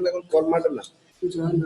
এখন কল মারে না। John.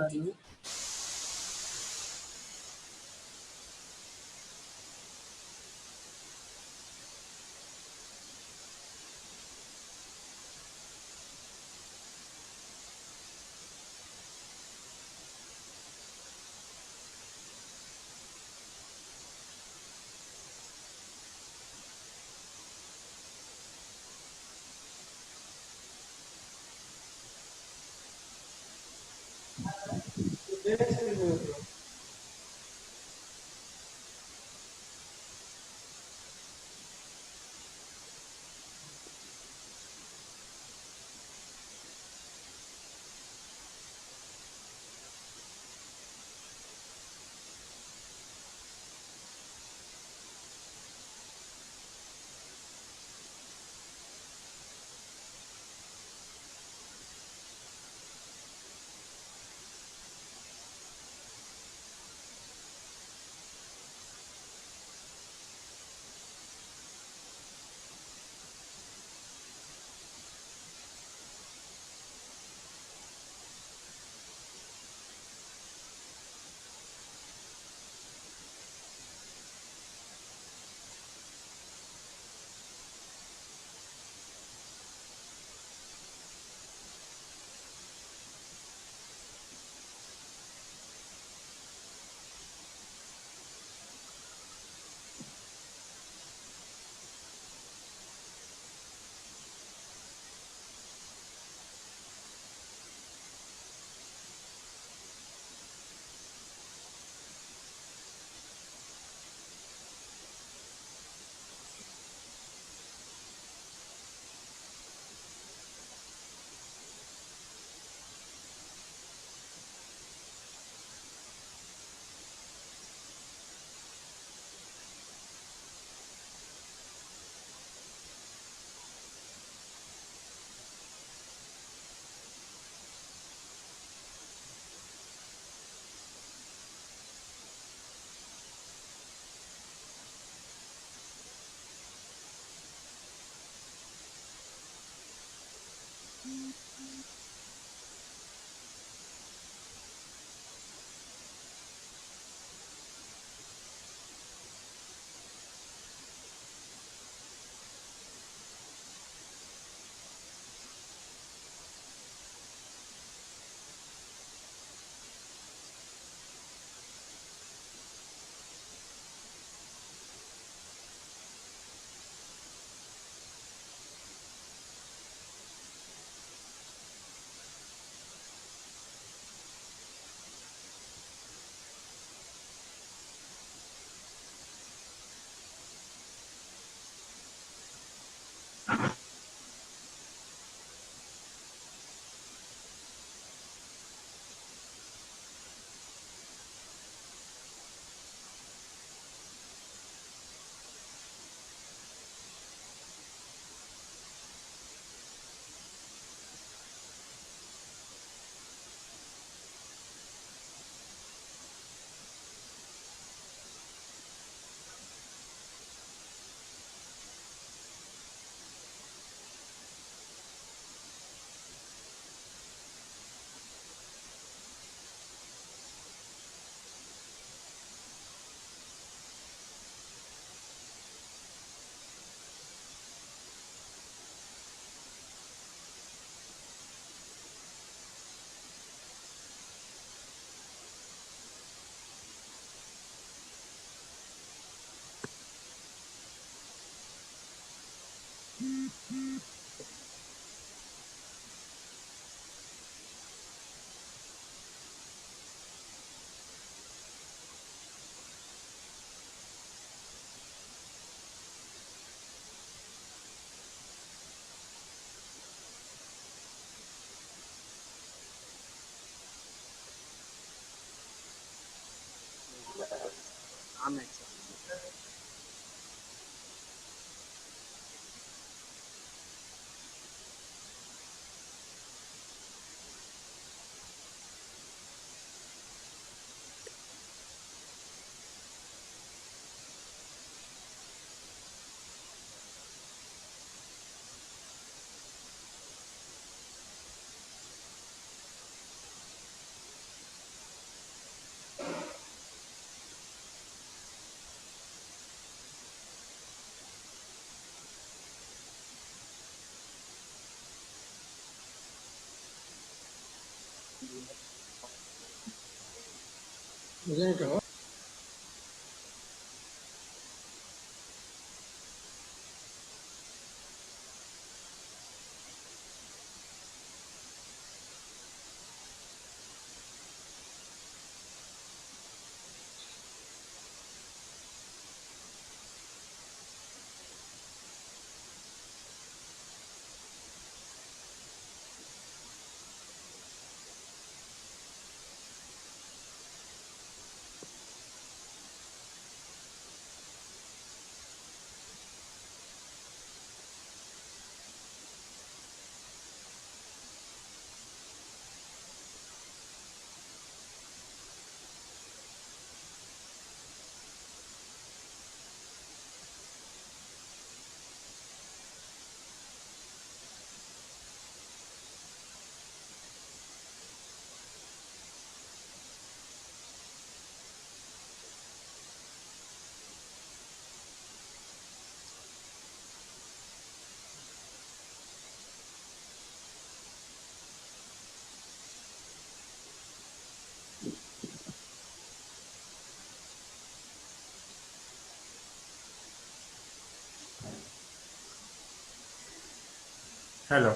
Hello.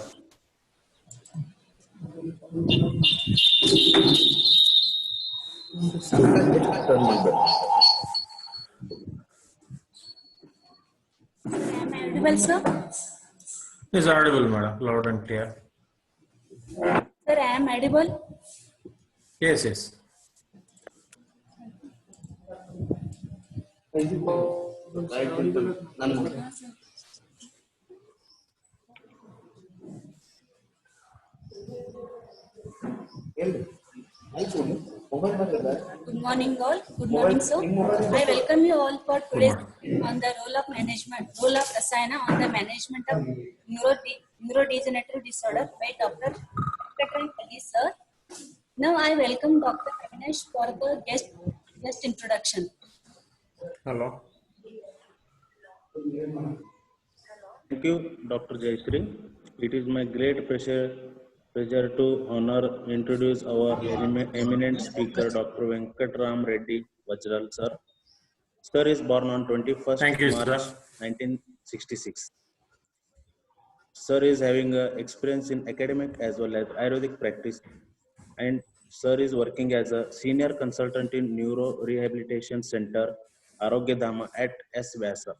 Am I audible, sir? Is audible, madam, loud and clear. Sir, I am audible. Yes, yes. Good morning, all. Good morning, sir. I welcome you all for Good today's morning. on the role of Rasayana on the management of neurodegenerative disorder by Dr. Venkatram Reddy, sir. Now I welcome Dr. Avinash for the guest introduction. Hello. Thank you, Dr. Jayashree. It is my great pleasure to introduce our eminent speaker, Dr. Venkatram Reddy Vajral, sir. Sir is born on 21st Thank you, March sir. 1966. Sir is having experience in academic as well as Ayurvedic practice, and Sir is working as a senior consultant in Neuro Rehabilitation Center, Arogya Dhama at S. Vyasa.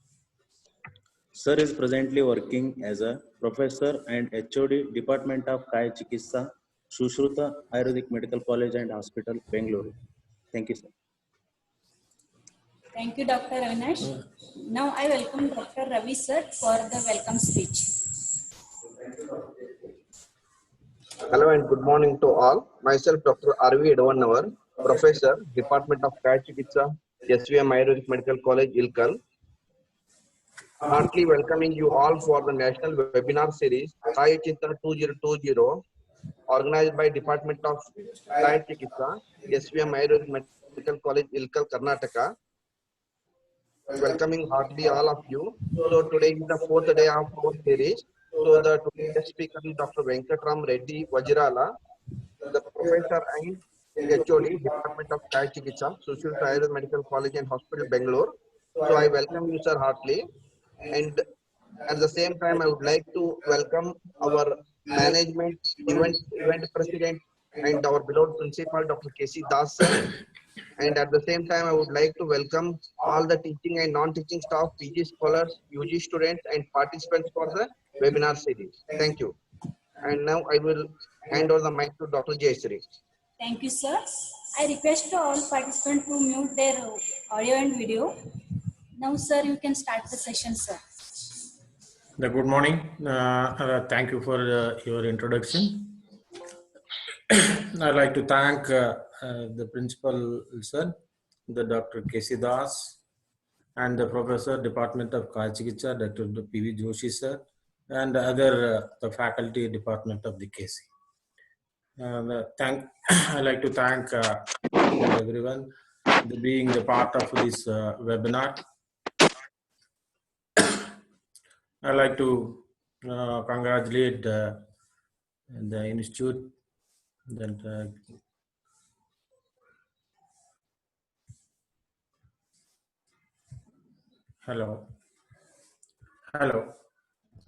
Sir is presently working as a professor and HOD Department of Kaya Chikitsa, Sushruta Ayurvedic Medical College and Hospital, Bengaluru. Thank you, sir. Thank you, Dr. Avinash. Now I welcome Dr. Ravi, sir, for the welcome speech. Hello and good morning to all. Myself, Dr. R.V. Edwanavar, Professor, Department of Kaya Chikitsa, SVM Ayurvedic Medical College, Ilkal. Heartily welcoming you all for the National Webinar Series, Kaya Chinta 2020, organized by Department of Kaya Chikitsa, SVM Ayurvedic Medical College, Ilkal, Karnataka. Welcoming heartily all of you. So today is the fourth day of our series. So the today's speaker is Dr. Venkatram Reddy Vajirala, the professor and HOD, Department of Kaya Chikitsa, Sushruta Ayurveda Medical College and Hospital, Bangalore. So I welcome you, sir, heartily. And at the same time, I would like to welcome our management, event president, and our beloved principal, Dr. K.C. Das, sir. And at the same time, I would like to welcome all the teaching and non-teaching staff, PG scholars, UG students, and participants for the webinar series. Thank you. And now I will hand over the mic to Dr. Jayashree. Thank you, sir. I request all participants to mute their audio and video. Now, sir, you can start the session, sir. Good morning. Thank you for your introduction. I'd like to thank the principal, sir, the Dr. K.C. Das, and the professor, Department of Kaya Chikitsa, Dr. P.V. Joshi, sir, and other the faculty department of the KC. I'd like to thank everyone for being the part of this webinar. I'd like to congratulate the institute Then hello, hello.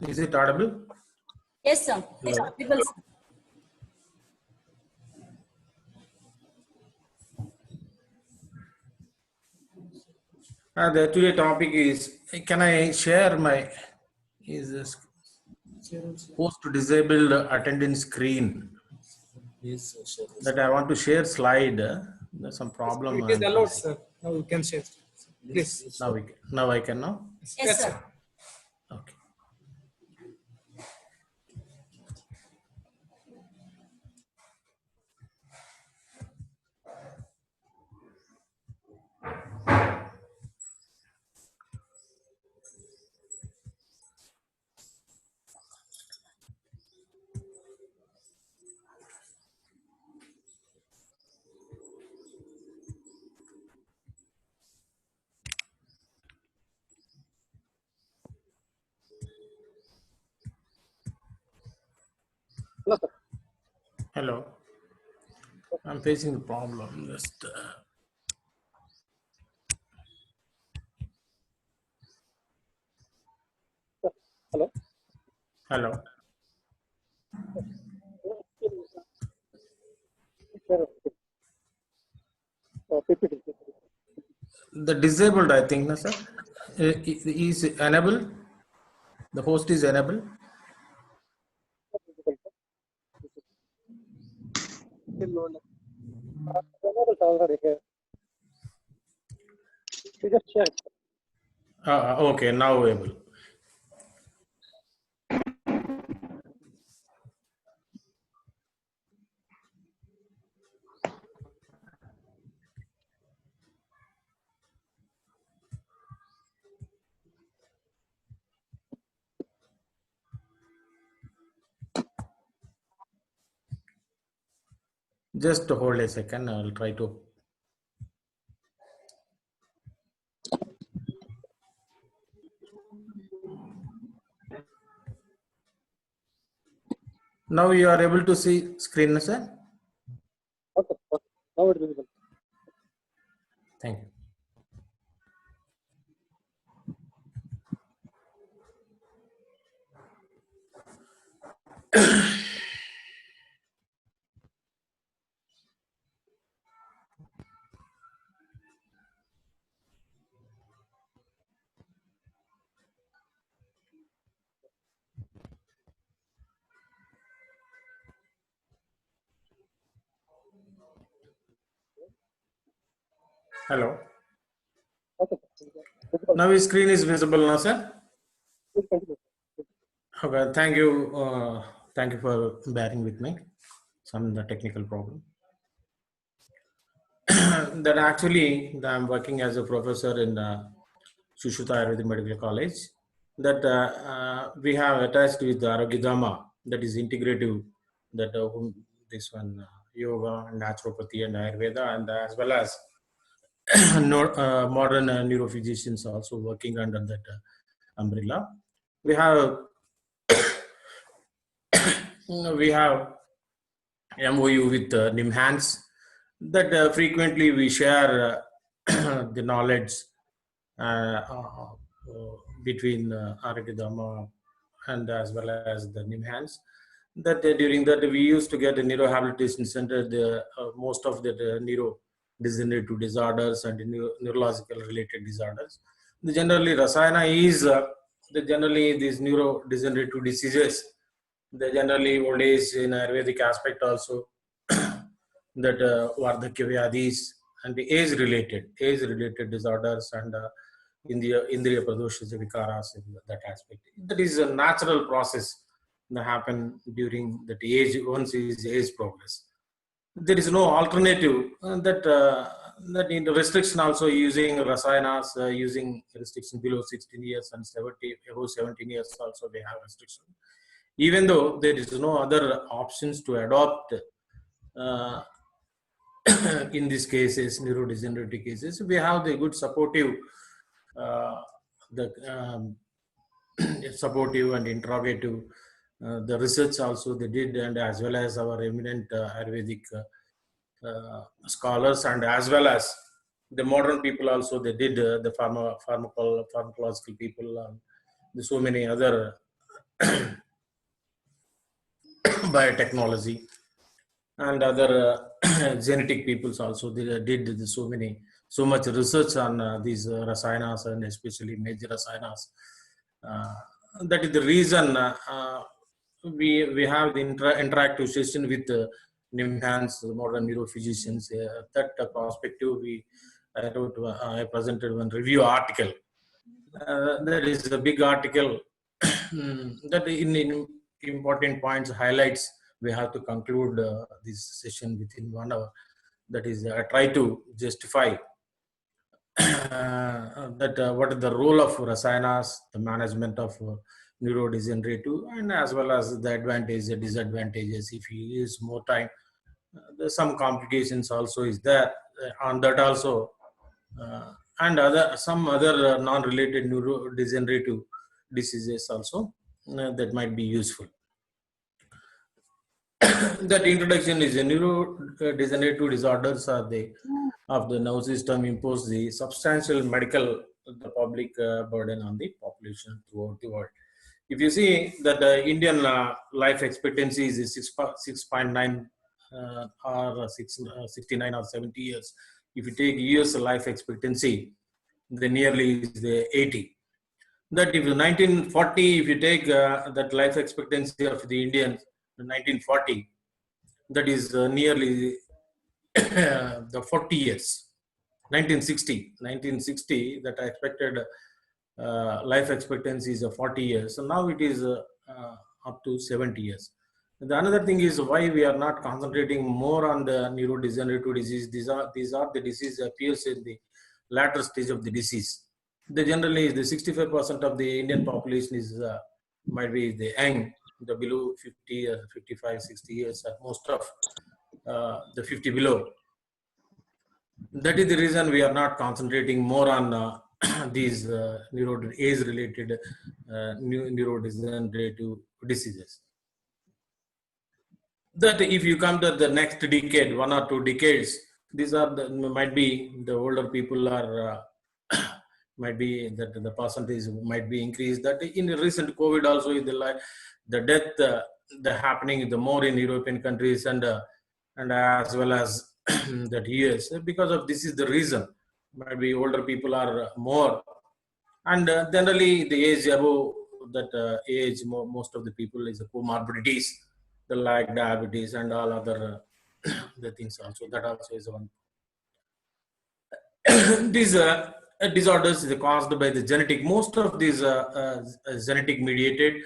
Is it audible? Yes, sir. It's Hello. audible, sir. The today topic is, can I share my, is this post disabled attendance screen that I want to share slide. There's some problem. It is I'm allowed, facing. sir. Now you can share. Please. Now I can now. Yes, sir. Okay. Hello. I'm facing a problem. Just Hello. hello. PPT. The disabled, I think, no, sir. Is enabled. The host is enabled. Already here. You just share. Okay, now able. Just hold a second. I'll try to. Now you are able to see screen, sir. Okay. Now it is visible. Thank you. Hello. Okay. Visible. Now your screen is visible now, sir. Please continue. Okay. Thank you. Thank you for bearing with me. Some the technical problem. That actually I'm working as a professor in Shushruta Ayurvedic Medical College. That we have attached with the Arogidama, that is integrative, that this one yoga, naturopathy, and Ayurveda, and as well as modern neurophysicians also working under that umbrella. We have MOU with NIMHANS, that frequently we share the knowledge between Aragidama and as well as the NIMHANS. That during that we used to get a neurohabilitation center, most of the neurodegenerative disorders and neurological related disorders. Generally, Rasayana is generally these neurodegenerative diseases. They generally old age in Ayurvedic aspect also that Vardhakya Vyadhis and the age-related disorders and Indriya Pradoshas Vikaras in that aspect. That is a natural process that happen during that age, once is age progress. There is no alternative that in the restriction also using Rasayanas, using restriction below 16 years and 70, above 17 years also they have restriction. Even though there is no other options to adopt in these cases, neurodegenerative cases, we have the good supportive, the supportive and interrogative the research also they did, and as well as our eminent Ayurvedic scholars, and as well as the modern people also they did, the pharmacological people, and so many other biotechnology and other genetic peoples also they did so much research on these rasayanas, and especially major rasayanas. Uh, that is the reason we have the interactive session with NIMHANS, the modern neurophysicians. That perspective I presented one review article. That is a big article that in important points highlights. We have to conclude this session within 1 hour. That is, I try to justify that what is the role of rasayanas, the management of neurodegenerative, and as well as the advantages and disadvantages. If you use more time, there's some complications also is there on that also, and some other non-related neurodegenerative diseases also that might be useful. That introduction is a neurodegenerative disorders are the of the nervous system impose the substantial medical the public burden on the population throughout the world. If you see that the Indian life expectancy is 6.9 or 69 or 70 years. If you take US life expectancy, the nearly is the 80. That if 1940, if you take that life expectancy of the Indians, 1940, that is nearly the 40 years. 1960 that I expected life expectancy is 40 years. So now it is up to 70 years. The another thing is why we are not concentrating more on the neurodegenerative disease. These are the disease appears in the latter stage of the disease. The generally the 65% of the Indian population is might be the young, the below 50, 55, 60 years at most of the 50 below. That is the reason we are not concentrating more on these age-related neurodegenerative diseases. That if you come to the next decade, 1 or 2 decades, these are might be the older people are might be that the percentage might be increased. That in the recent COVID also the death the happening the more in European countries and as well as that US, because of this is the reason. Maybe older people are more, and generally the age above that age, most of the people is comorbidities, the like diabetes and all other the things also. That also is one. These disorders is caused by the genetic. Most of these genetic mediated,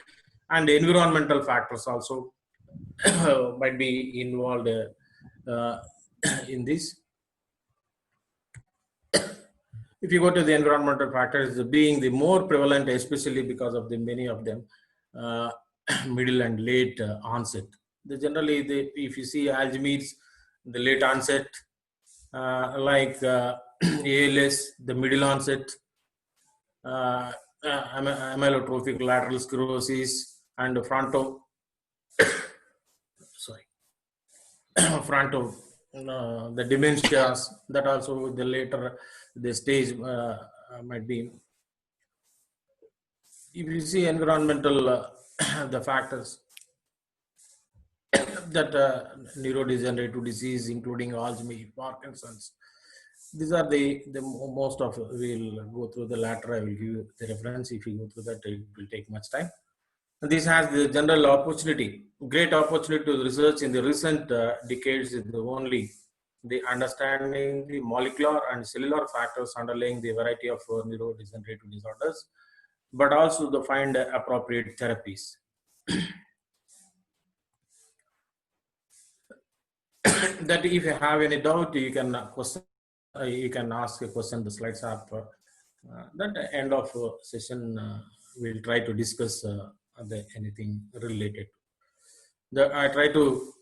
and environmental factors also might be involved in this. If you go to the environmental factors, being the more prevalent, especially because of the many of them middle and late onset. Generally, if you see Alzheimer's, the late onset, like ALS, the middle onset, amyotrophic lateral sclerosis, and the dementias, that also the later the stage might be. If you see environmental the factors that neurodegenerative disease, including Alzheimer's, Parkinson's, these are the most of we'll go through the latter. I will give you the reference. If you go through that, it will take much time. And this has the general opportunity, great opportunity to research in the recent decades is the understanding the molecular and cellular factors underlying the variety of neurodegenerative disorders, but also to find appropriate therapies. That if you have any doubt, you can you can ask a question. The slides are up. At the end of session, we'll try to discuss anything related. I try to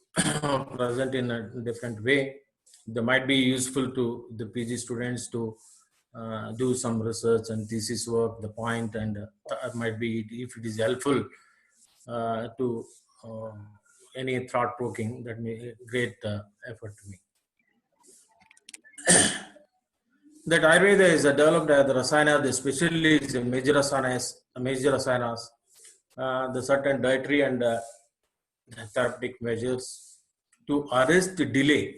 present in a different way. That might be useful to the PG students to do some research and thesis work, the point, and might be, if it is helpful to any thought provoking. That may great effort to me. That Ayurveda is developed as the rasayana, the especially the major rasayanas, the certain dietary and therapeutic measures to arrest, delay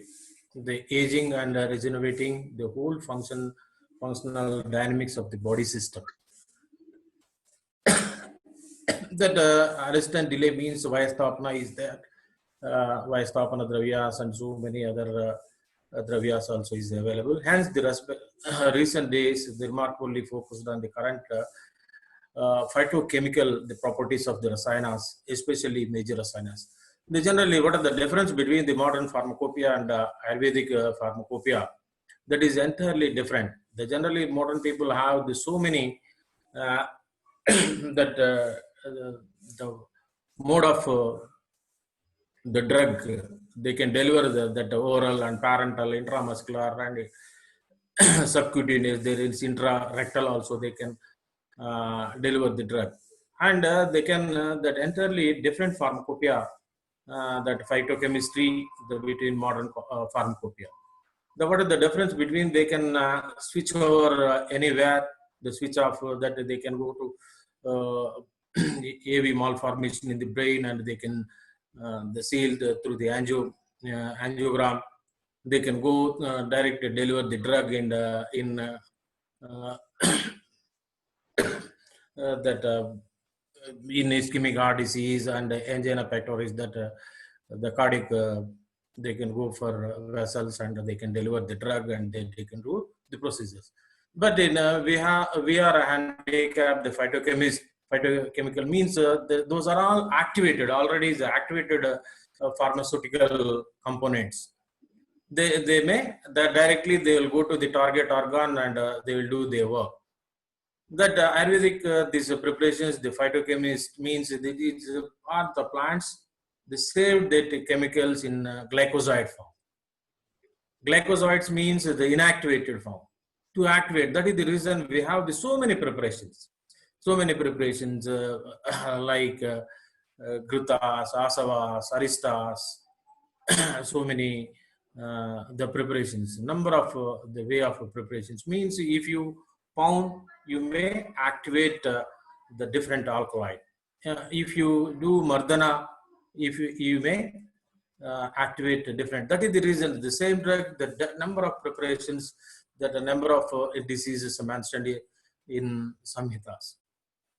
the aging and regenerating the whole functional dynamics of the body system. That arrest and delay means Vayastapana is there. Vayastapana dravyas and so many other dravyas also is available. Hence, the recent days, they remarkably focused on the current phytochemical, the properties of the rasayanas, especially major rasayanas. Generally, what are the difference between the modern pharmacopoeia and Ayurvedic pharmacopoeia? That is entirely different. The generally modern people have so many that the mode of the drug they can deliver that oral and parental, intramuscular and subcutaneous. There is intrarectal also they can deliver the drug, and they can that entirely different pharmacopoeia, that phytochemistry between modern pharmacopoeia. What is the difference between they can switch over anywhere, the switch off that they can go to AV malformation in the brain, and they can the sealed through the angiogram. They can go directly deliver the drug in that in ischemic heart disease and angina pectoris, that the cardiac they can go for vessels and they can deliver the drug and they can do the procedures. But in we are handicapped. The phytochemical means those are all activated already. Is activated pharmaceutical components. They may that directly they will go to the target organ and they will do their work. That Ayurvedic these preparations, the phytochemist means that it are the plants. They save the chemicals in glycoside form. Glycosides means the inactivated form. To activate, that is the reason we have so many preparations. So many preparations like Grutas, Asavas, Aristas, so many the preparations. Number of the way of preparations means if you found, you may activate the different alkali. If you do Mardana, if you may activate different. That is the reason the same drug, the number of preparations, that the number of diseases mentioned in Samhitas.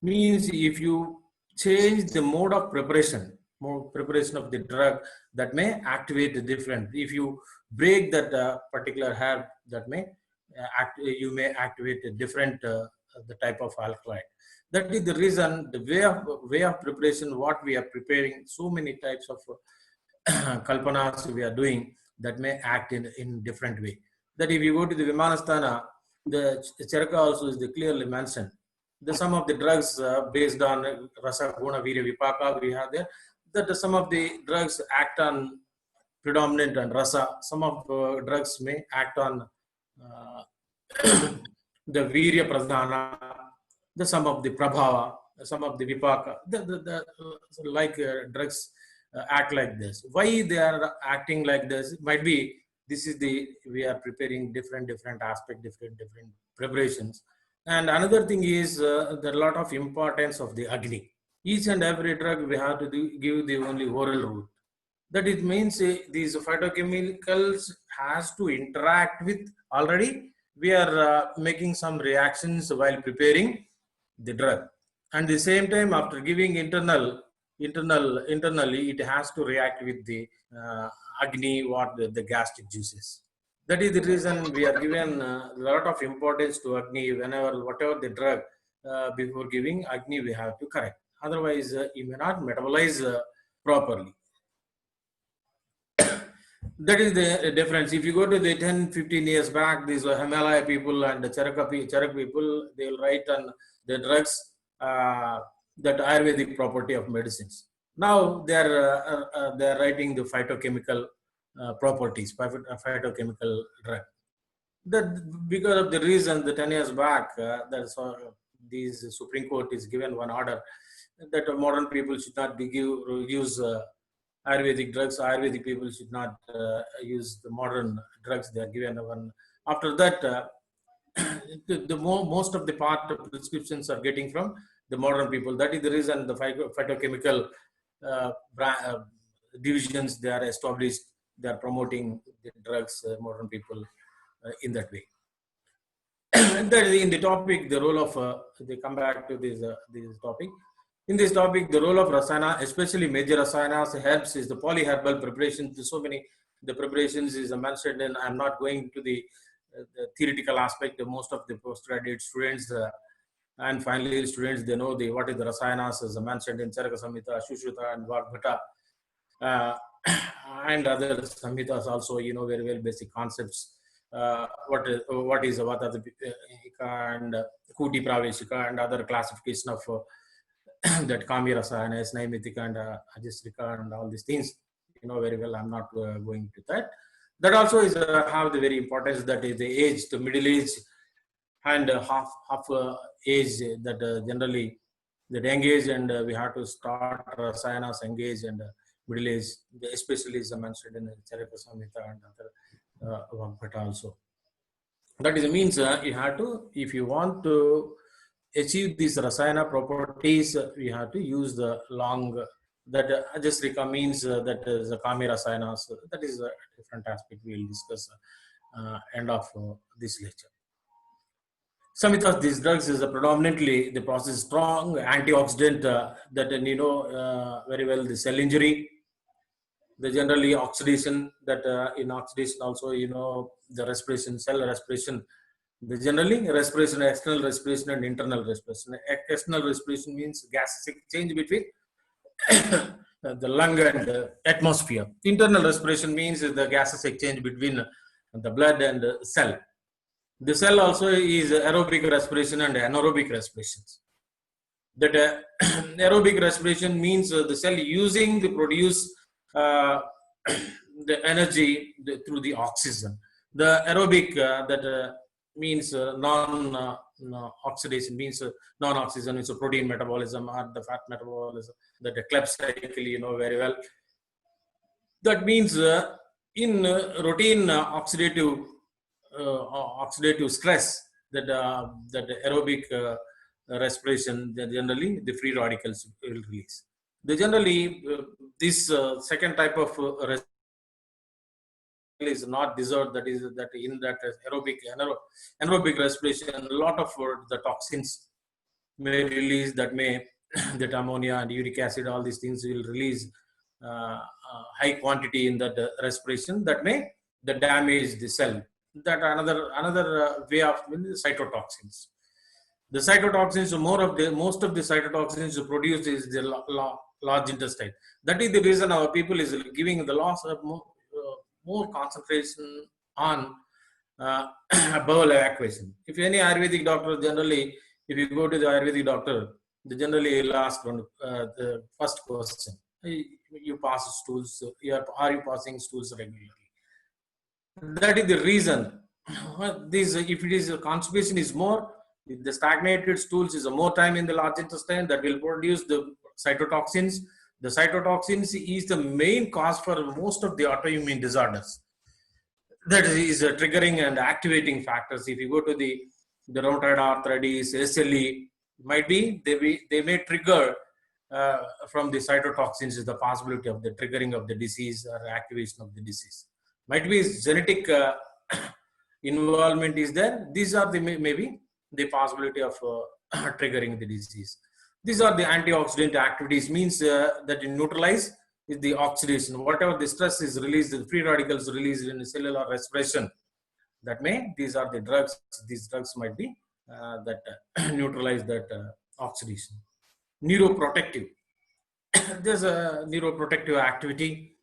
Means if you change the mode of preparation of the drug, that may activate the different. If you break that particular herb, that may you may activate a different the type of alkali. That is the reason the way of preparation, what we are preparing, so many types of kalpanas we are doing, that may act in different way. That if you go to the Vimanasthana, the Charaka also is clearly mentioned. Some of the drugs based on Rasa, Guna, Virya, Vipaka we have there. That some of the drugs act on predominant and Rasa. Some of drugs may act on the Virya Pradhana, some of the Prabhava, some of the Vipaka, like drugs act like this. Why they are acting like this? Might be this is we are preparing different aspect, different preparations. And another thing is there are a lot of importance of the Agni. Each and every drug we have to give the only oral route. That it means these phytochemicals has to interact with already. We are making some reactions while preparing the drug. And the same time, after giving internally, it has to react with the Agni, what the gastric juices. That is the reason we are given a lot of importance to Agni. Whenever, whatever the drug, before giving Agni, we have to correct. Otherwise, you may not metabolize properly. That is the difference. If you go to the 10-15 years back, these Himalaya people and the Charak people, they will write on the drugs that Ayurvedic property of medicines. Now they are writing the phytochemical properties, phytochemical drug. That because of the reason the 10 years back, these Supreme Court is given one order that modern people should not use Ayurvedic drugs. Ayurvedic people should not use the modern drugs. They are given one. After that, most of the part of prescriptions are getting from the modern people. That is the reason the phytochemical divisions they are established. They are promoting the drugs, modern people in that way. That is in the topic, the role of, they come back to this topic. In this topic, the role of Rasayana, especially major Rasayanas, helps is the polyherbal preparations. There's so many, the preparations is mentioned, and I'm not going to the theoretical aspect. Most of the postgraduate students and final year students, they know what is the Rasayanas as mentioned in Charaka Samhita, Sushruta and Vagbhata, and other Samhitas also, you know very well basic concepts. What is Vata and Kuti Praveshika and other classification of that Kami Rasayana, Naimitika and Ajasrika and all these things, you know very well. I'm not going to that. That also is have the very importance, that is the age, the middle age and half age that generally that engage, and we have to start Rasayanas engage, and middle age, especially is mentioned in Charaka Samhita and other Vagbhata also. That is means you have to, if you want to achieve these Rasayana properties, we have to use the long, that Ajasrika means that is the Kami Rasayanas. That is a different aspect we will discuss end of this lecture. Samhitas, these drugs is predominantly the process strong antioxidant that you know very well, the cell injury, the generally oxidation, that in oxidation also, you know, the respiration, cell respiration, the generally respiration, external respiration and internal respiration. External respiration means gas exchange between the lung and the atmosphere. Internal respiration means the gases exchange between the blood and the cell. The cell also is aerobic respiration and anaerobic respirations. That aerobic respiration means the cell using to produce the energy through the oxygen. The aerobic that means non-oxidation means non-oxygen is a protein metabolism or the fat metabolism, that the Krebs cycle, you know very well. That means in routine oxidative stress, that that aerobic respiration, generally the free radicals will release. The generally this second type of is not deserved, that is that in that anaerobic respiration, a lot of the toxins may release, that may that ammonia and uric acid, all these things will release high quantity in that respiration, that may damage the cell. That another way of cytotoxins. The cytotoxins, most of the cytotoxins produced is the large intestine. That is the reason our people is giving the loss of more concentration on bowel evacuation. If any Ayurvedic doctor, generally, if you go to the Ayurvedic doctor, they generally will ask the first question: you pass stools? Are you passing stools regularly? That is the reason. This, if it is constipation is more, if the stagnated stools is a more time in the large intestine, that will produce the cytotoxins. The cytotoxins is the main cause for most of the autoimmune disorders. That is triggering and activating factors. If you go to the rheumatoid arthritis, SLE, might be they may trigger from the cytotoxins is the possibility of the triggering of the disease or activation of the disease. Might be genetic involvement is there. These are the maybe the possibility of triggering the disease. These are the antioxidant activities, means that you neutralize with the oxidation. Whatever the stress is released, the free radicals released in the cellular respiration, that may, these are the drugs. These drugs might be that neutralize that oxidation. Neuroprotective. There's a neuroprotective activity.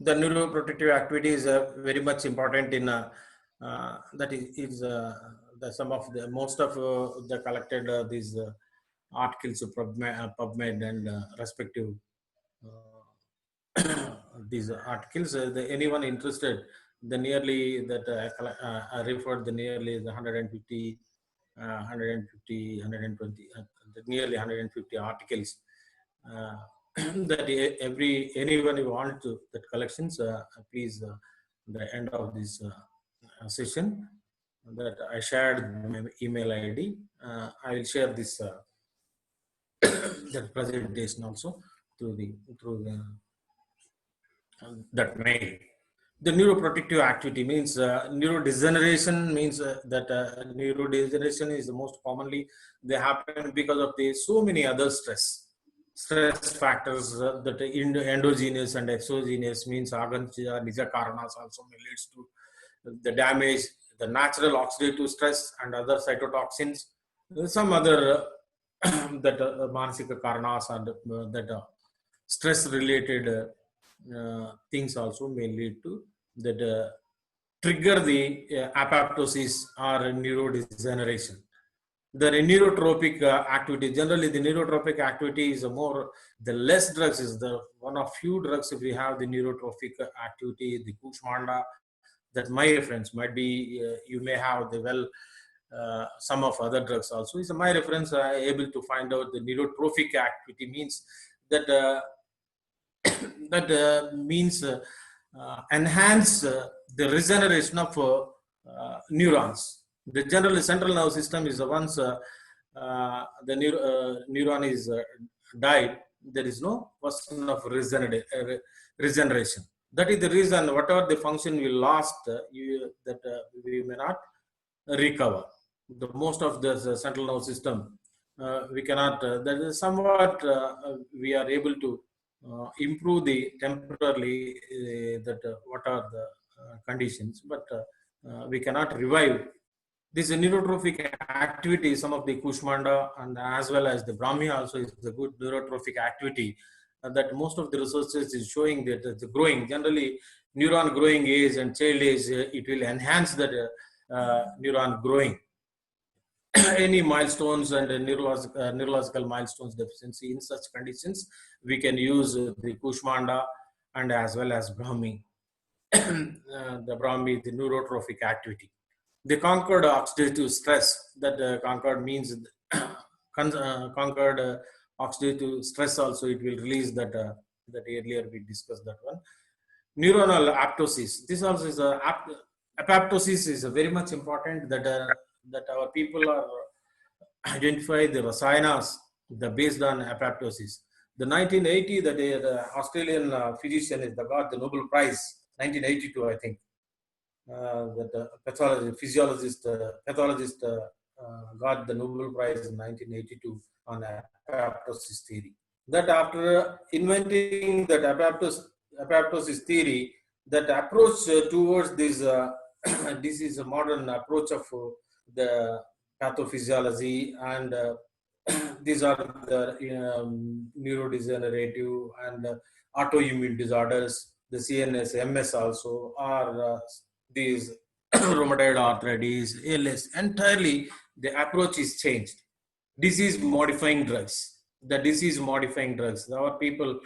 The neuroprotective activity is very much important in that is the some of the most of the collected these articles of PubMed and respective these articles. Anyone interested, the nearly that I referred the nearly the 150, 150, 120, nearly 150 articles. That anyone who wants to that collections, please, the end of this session, that I shared my email ID. I will share this that presentation also through the that mail. The neuroprotective activity means neurodegeneration means that neurodegeneration is the most commonly they happen because of the so many other stress factors that endogenous and exogenous means agancha nija karanas also may leads to the damage, the natural oxidative stress and other cytotoxins, some other that manasika karanas and that stress related things also may lead to that trigger the apoptosis or neurodegeneration. The neurotropic activity, generally the neurotropic activity is more, the less drugs is the one of few drugs if we have the neurotropic activity, the Kushmanda, that my reference might be, you may have the some of other drugs also. Is my reference able to find out the neurotrophic activity means that that means enhance the regeneration of neurons. The general central nervous system is the once the neuron is died, there is no question of regeneration. That is the reason whatever the function we lost, we may not recover. The most of the central nervous system we cannot. That is somewhat we are able to improve the temporarily what are the conditions, but we cannot revive. This neurotrophic activity, some of the Kushmanda and as well as the Brahmi also is the good neurotrophic activity that most of the researchers is showing that the growing, generally neuron growing age and child age, it will enhance that neuron growing. Any milestones and neurological milestones deficiency in such conditions, we can use the Kushmanda and as well as Brahmi. The Brahmi, the neurotrophic activity. The conquered oxidative stress, that conquered means conquered oxidative stress also, it will release that, that earlier we discussed that one. Neuronal apoptosis, this also is apoptosis is very much important, that that our people are identify the rasayanas based on apoptosis. The 1980, that the Australian physician is got the Nobel Prize, 1982 I think. That pathologist got the Nobel Prize in 1982 on apoptosis theory. That after inventing that apoptosis theory, that approach towards this this is a modern approach of the pathophysiology, and these are the neurodegenerative and autoimmune disorders, the CNS, MS also, or these rheumatoid arthritis, ALS. Entirely the approach is changed. Disease modifying drugs, the disease modifying drugs. Our people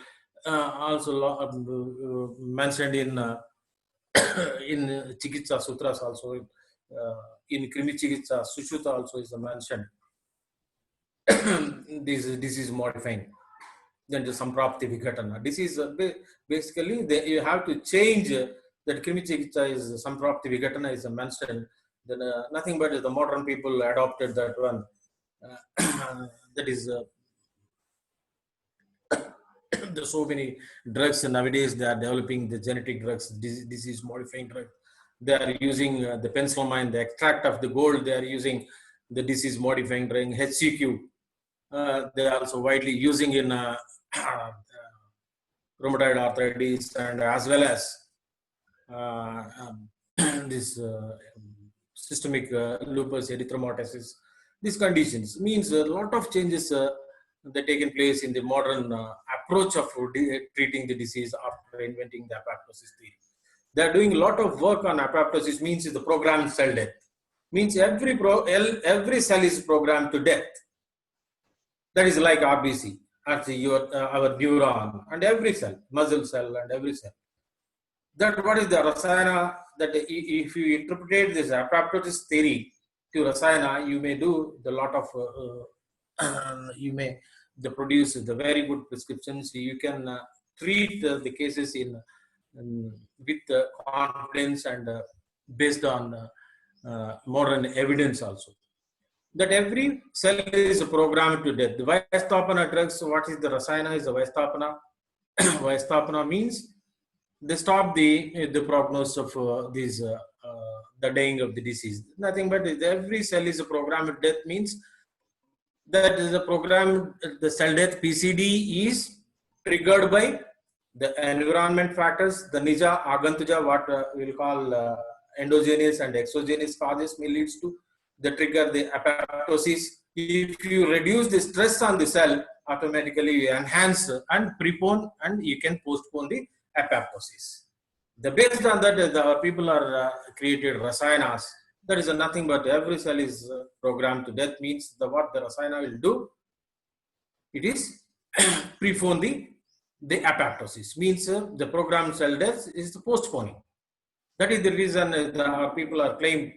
also mentioned in in Chikitsa Sutras also, in Krimi Chikitsa, Sushuta also is mentioned. This disease modifying. Then the Samprapti Vigatana. This is basically you have to change that Krimi Chikitsa is Samprapti Vigatana is mentioned. Then nothing but the modern people adopted that one. That is there's so many drugs nowadays, they are developing the genetic drugs, disease modifying drugs. They are using the penicillamine, the extract of the gold, they are using the disease modifying drug, HCQ. They are also widely using in rheumatoid arthritis and as well as this systemic lupus erythematosus. These conditions means a lot of changes that taken place in the modern approach of treating the disease after inventing the apoptosis theory. They are doing a lot of work on apoptosis, means the programmed cell death. Means every cell is programmed to death. That is like RBC, our neuron, and every cell, muscle cell and every cell. that what is the Rasayana, that if you interpret this apoptosis theory to Rasayana, you may do the lot of, you may produce the very good prescriptions. You can treat the cases with confidence and based on modern evidence also. That every cell is programmed to death. The Vyastapana drugs, what is the Rasayana is the Vyastapana. Vyastapana means they stop the prognosis of the dying of the disease. Nothing but every cell is programmed to death means that is a program, the cell death PCD is triggered by the environment factors, the Nija, Agantuja, what we'll call endogenous and exogenous causes may leads to the trigger, the apoptosis. If you reduce the stress on the cell, automatically you enhance and prepone and you can postpone the apoptosis. The based on that, the people are created Rasayanas. That is nothing but every cell is programmed to death means what the Rasayana will do, it is prepone the apoptosis means the programmed cell death is the postponing. That is the reason people are claimed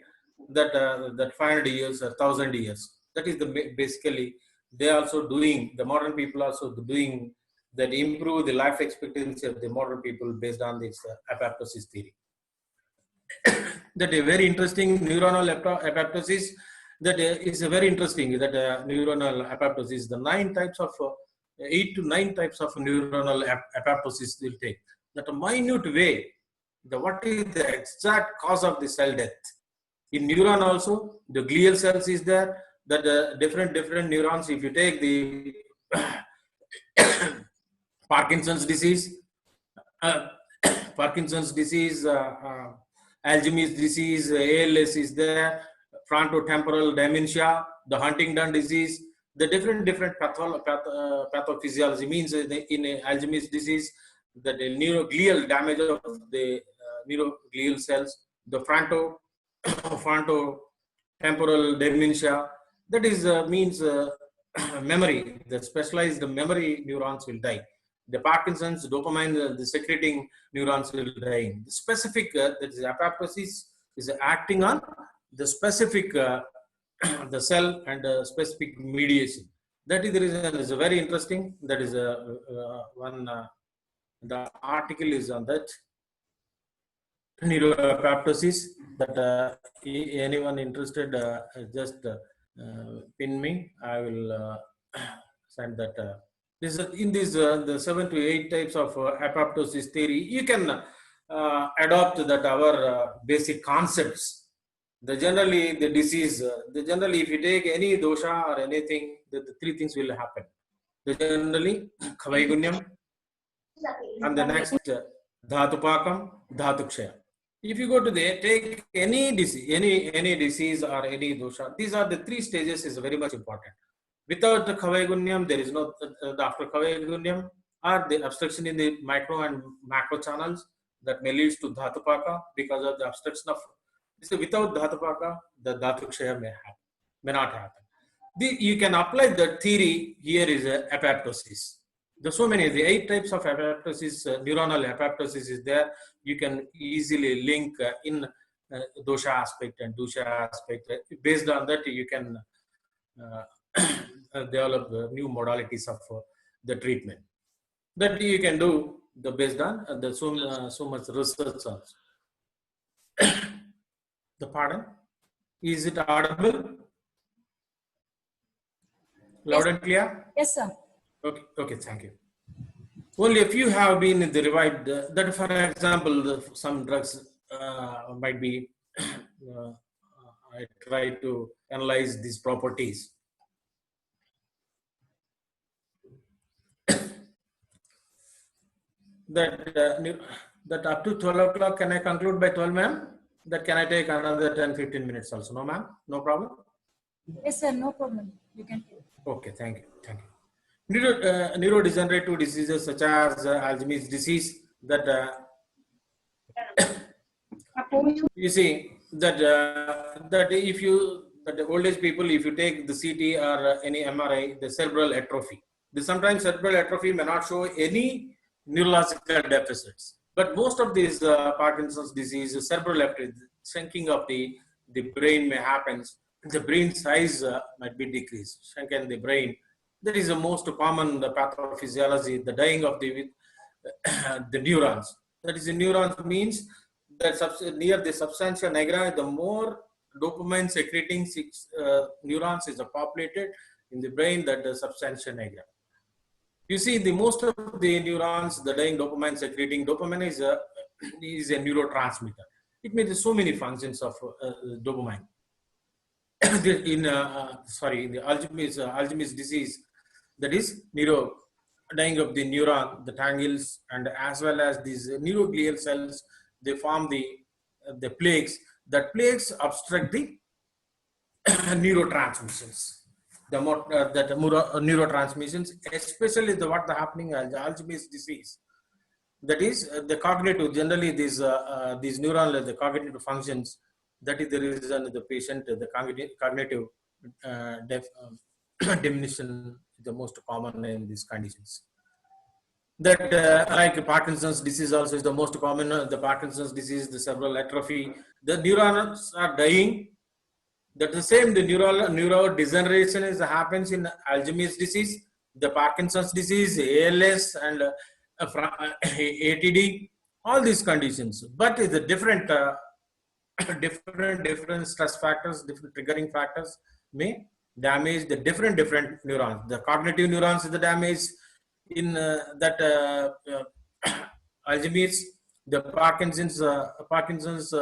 that that 500 years or 1000 years. That is the basically they also doing, the modern people also doing that, improve the life expectancy of the modern people based on this apoptosis theory. That is very interesting. Neuronal apoptosis, that is very interesting. That neuronal apoptosis, the 8 to 9 types of neuronal apoptosis will take. That a minute way, what is the exact cause of the cell death? In neuron also, the glial cells is there. That different neurons. If you take the Parkinson's disease, Alzheimer's disease, ALS is there, frontotemporal dementia, the Huntington disease, the different pathophysiology means in Alzheimer's disease, that the neuroglial damage of the neuroglial cells, the frontotemporal dementia, that is means memory, the specialized memory neurons will die. The Parkinson's, dopamine, the secreting neurons will die. The specific, that is apoptosis, is acting on the specific, the cell and specific mediation. That is the reason. Is very interesting. That is one. The article is on that neuroapoptosis. That anyone interested, just pin me. I will send that. In this the 7 to 8 types of apoptosis theory, you can adopt that our basic concepts. Generally the disease, generally if you take any dosha or anything, the 3 things will happen. Generally Kavaigunyam, and the next Dhatupakam, Dhatukshaya. If you go to take any disease, any disease or any dosha, these are the 3 stages is very much important. Without the Kavaigunyam, there is no, after Kavaigunyam, or the obstruction in the micro and macro channels that may lead to Dhatupaka because of the obstruction of. Without Dhatupaka, the Dhatukshaya may not happen. You can apply the theory here is apoptosis. There's so many, the 8 types of apoptosis, neuronal apoptosis is there. You can easily link in dosha aspect and dosha aspect. Based on that, you can develop new modalities of the treatment. That you can do based on so much research also. The pardon? Is it audible? Loud and clear? Yes, sir. Okay, thank you. Only a few have been revived. That, for example, some drugs might be. I try to analyze these properties. That up to 12 o'clock, can I conclude by 12, ma'am? That can I take another 10-15 minutes also? No, ma'am? No problem? Yes, sir. No problem. You can take. Okay, thank you. Neurodegenerative diseases such as Alzheimer's disease, that you see that if you the old age people, if you take the CT or any MRI, the cerebral atrophy. Sometimes cerebral atrophy may not show any neurological deficits. But most of these Parkinson's disease, cerebral epilepsy, shrinking of the brain may happen. The brain size might be decreased, shrink in the brain. That is the most common pathophysiology, the dying of the neurons. That is, the neurons means that near the substantia nigra, the more dopamine secreting neurons is populated in the brain than the substantia nigra. You see, the most of the neurons, the dying dopamine secreting, dopamine is a neurotransmitter. It means so many functions of dopamine. In the Alzheimer's disease, that is dying of the neuron, the tangles, and as well as these neuroglial cells, they form the plaques. That plaques obstruct the neurotransmissions. Neurotransmissions, especially what happening in Alzheimer's disease. That is the cognitive. Generally, these neural the cognitive functions. That is the reason the patient the cognitive diminution is the most common in these conditions. That like Parkinson's disease also is the most common. The Parkinson's disease, the cerebral atrophy, the neurons are dying. That the same, the neurodegeneration happens in Alzheimer's disease, the Parkinson's disease, ALS, and ATD, all these conditions. But it's a different stress factors, different triggering factors may damage the different neurons. The cognitive neurons is the damage in Alzheimer's. The Parkinson's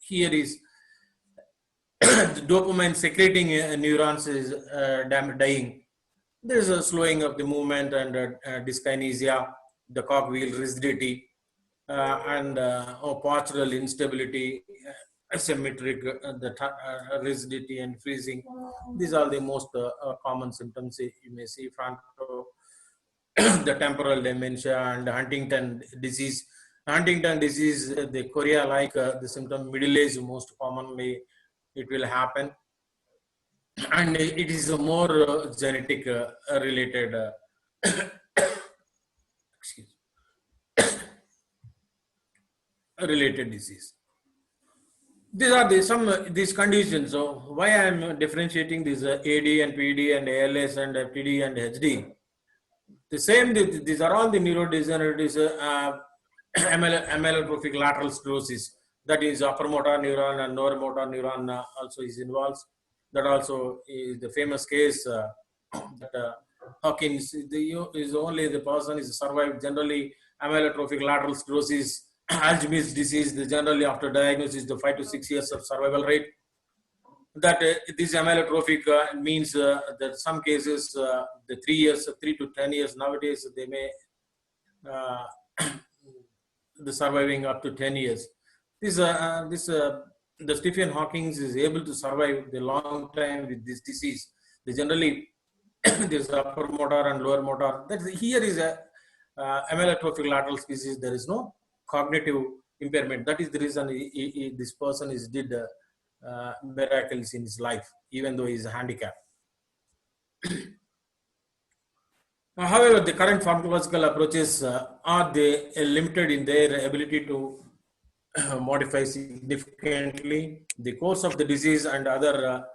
here is the dopamine secreting neurons is dying. There is a slowing of the movement and dyskinesia, the cogwheel rigidity, and postural instability, asymmetric rigidity and freezing. These are the most common symptoms you may see from the temporal dementia and Huntington disease. Huntington disease, the chorea-like the symptom, middle age most commonly it will happen, and it is a more genetic related related disease. These are these conditions. So why I am differentiating these AD and PD and ALS and FTD and HD? The same. These are all the neurodegeneratives. Amyotrophic lateral sclerosis. That is upper motor neuron and lower motor neuron also is involved. That also is the famous case that Hawkins is only the person is survived. Generally, amyotrophic lateral sclerosis, Alzheimer's disease, generally after diagnosis, the 5 to 6 years of survival rate. That this amyotrophic means that some cases the 3 to 10 years nowadays they may the surviving up to 10 years. The Stephen Hawking is able to survive the long time with this disease. They generally this upper motor and lower motor. Here is a amyotrophic lateral disease. There is no cognitive impairment. That is the reason this person did miracles in his life, even though he is handicapped. However, the current pharmacological approaches are limited in their ability to modify significantly the course of the disease and other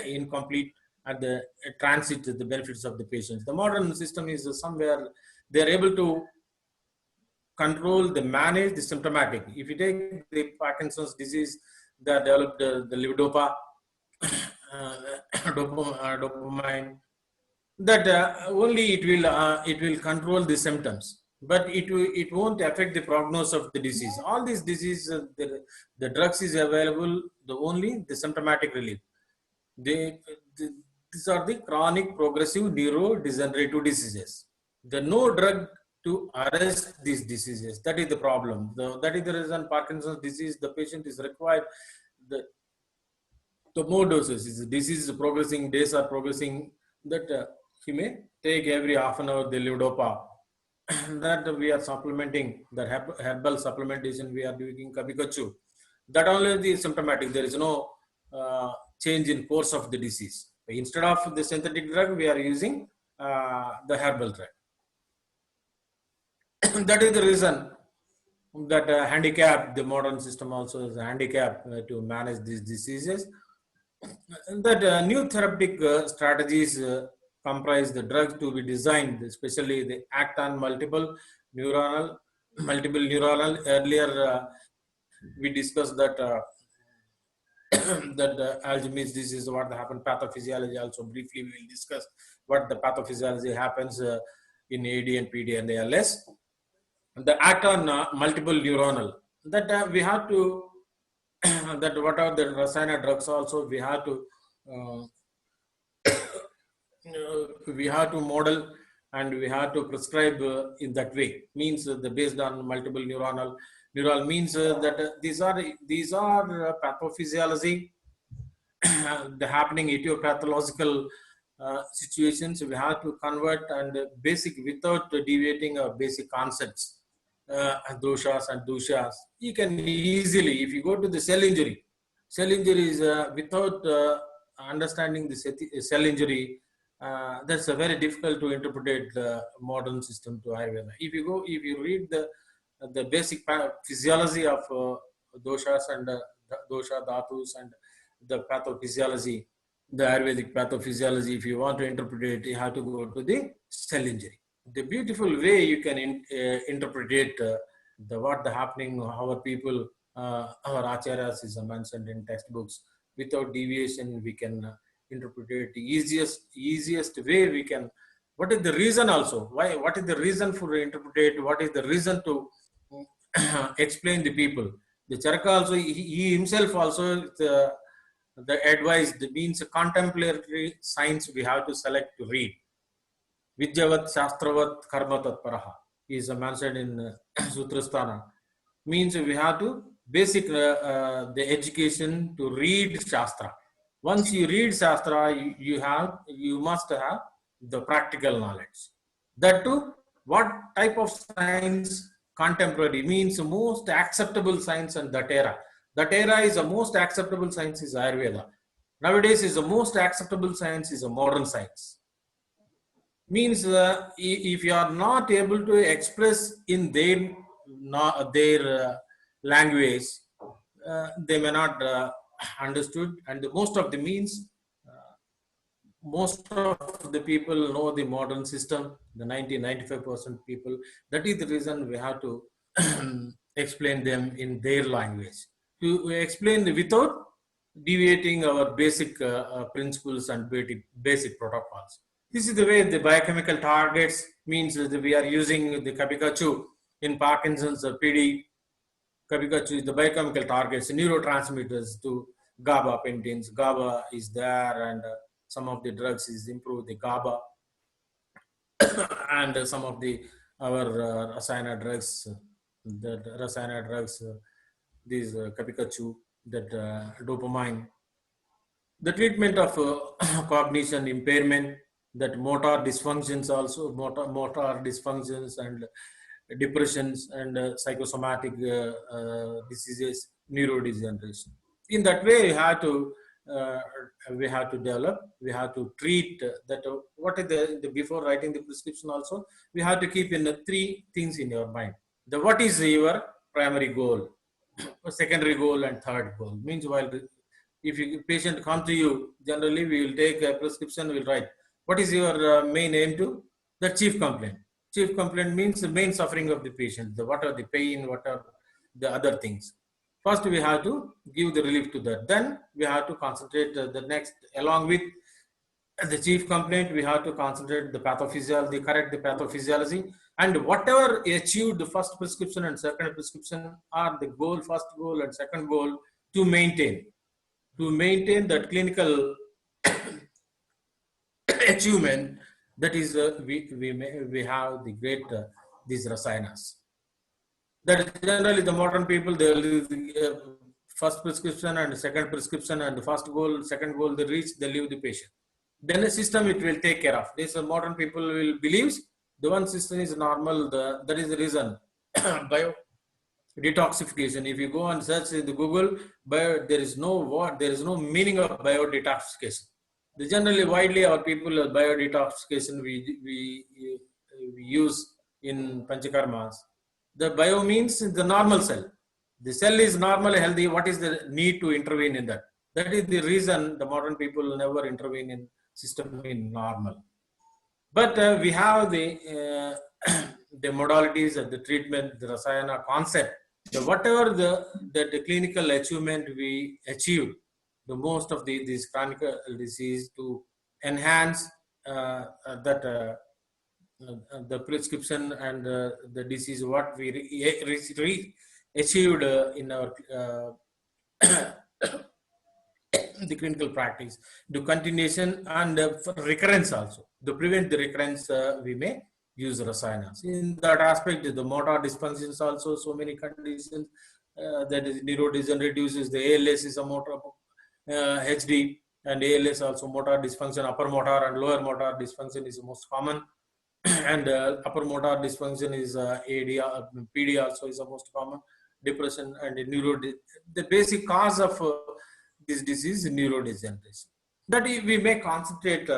incomplete at the transit to the benefits of the patients. The modern system is somewhere they are able to control, manage the symptomatic. If you take the Parkinson's disease, they developed the levodopa, dopamine. That only it will control the symptoms, but it won't affect the prognosis of the disease. All these diseases, the drugs is available, only the symptomatic relief. These are the chronic progressive neurodegenerative diseases. There is no drug to arrest these diseases. That is the problem. That is the reason Parkinson's disease, the patient is required the more doses. The disease is progressing, days are progressing, that he may take every half an hour the levodopa. That we are supplementing, the herbal supplementation we are doing Kabikachu. That only the symptomatic. There is no change in course of the disease. Instead of the synthetic drug, we are using the herbal drug. That is the reason that handicap, the modern system also is a handicap to manage these diseases. That new therapeutic strategies comprise the drugs to be designed, especially the act on neuronal, multiple neuronal. Earlier, we discussed that that Alzheimer's disease, what happened, pathophysiology. Also, briefly, we will discuss what the pathophysiology happens in AD and PD and ALS. The act on multiple neuronal, that we have to that what are the Rasayana drugs also we have to model and we have to prescribe in that way. Means the based on multiple neural means that these are pathophysiology the happening etiopathological situations. We have to convert and basic without deviating basic concepts, doshas and dushas. You can easily, if you go to the cell injury is without understanding the cell injury, that's a very difficult to interpret the modern system to Ayurveda. If you read the basic physiology of doshas and dosha dhatus and the pathophysiology, the Ayurvedic pathophysiology, if you want to interpret it, you have to go to the cell injury. The beautiful way you can interpret what the happening, how our people, our acharyas is mentioned in textbooks. Without deviation, we can interpret it. The easiest way we can. What is the reason also? Why? What is the reason for interpret? What is the reason to explain the people? The Charaka also, he himself also the advice means contemporary science we have to select to read. Vidyavat Shastravat Karmatat Paraha is mentioned in Sutrasthana. Means we have to basic the education to read Shastra. Once you read Shastra, you must have the practical knowledge. That too, what type of science? Contemporary means most acceptable science in that era. That era is the most acceptable science is Ayurveda. Nowadays is the most acceptable science is a modern science. Means if you are not able to express in their language, they may not understood. And most of the means, most of the people know the modern system, the 90-95% people. That is the reason we have to explain them in their language. To explain without deviating our basic principles and basic protocols. This is the way the biochemical targets means that we are using the Kapikachu in Parkinson's PD. Kapikachu is the biochemical targets, neurotransmitters to GABA pentins. GABA is there, and some of the drugs is improve the GABA, and some of our Rasayana drugs, these Kapikachu, that dopamine. The treatment of cognition impairment, that motor dysfunctions also, motor dysfunctions and depressions and psychosomatic diseases, neurodegeneration. In that way, we have to develop, we have to treat that. What is the before writing the prescription also, we have to keep in the three things in your mind. What is your primary goal, secondary goal, and third goal. Means while if a patient come to you, generally we will take a prescription, we'll write. What is your main aim to? The chief complaint. Chief complaint means the main suffering of the patient. What are the pain, what are the other things. First, we have to give the relief to that. Then we have to concentrate the next, along with the chief complaint, we have to concentrate the pathophysiology, correct the pathophysiology, and whatever achieved the first prescription and second prescription are the goal, first goal and second goal, to maintain that clinical achievement. That is we have the great these rasayanas. That generally the modern people, they leave the first prescription and second prescription and the first goal, second goal they reach, they leave the patient. Then the system it will take care of. This modern people will believe the one system is normal. That is the reason. Bio detoxification. If you go and search in the Google, there is no meaning of bio detoxification. Generally, widely our people biodetoxification we use in Panchakarmas. The bio means the normal cell. The cell is normally healthy. What is the need to intervene in that? That is the reason the modern people never intervene in system in normal. But we have the the modalities of the treatment, the Rasayana concept. So whatever the clinical achievement we achieve, the most of these chronic disease to enhance that the prescription and the disease what we achieved in our the clinical practice, the continuation and for recurrence also. To prevent the recurrence, we may use rasayanas. In that aspect, the motor dysfunctions also, so many conditions that is neurodegenerative is the ALS is a motor HD, and ALS also motor dysfunction, upper motor and lower motor dysfunction is the most common. And upper motor dysfunction is AD, PD also is the most common. Depression and the basic cause of this disease is neurodegeneration. That we may concentrate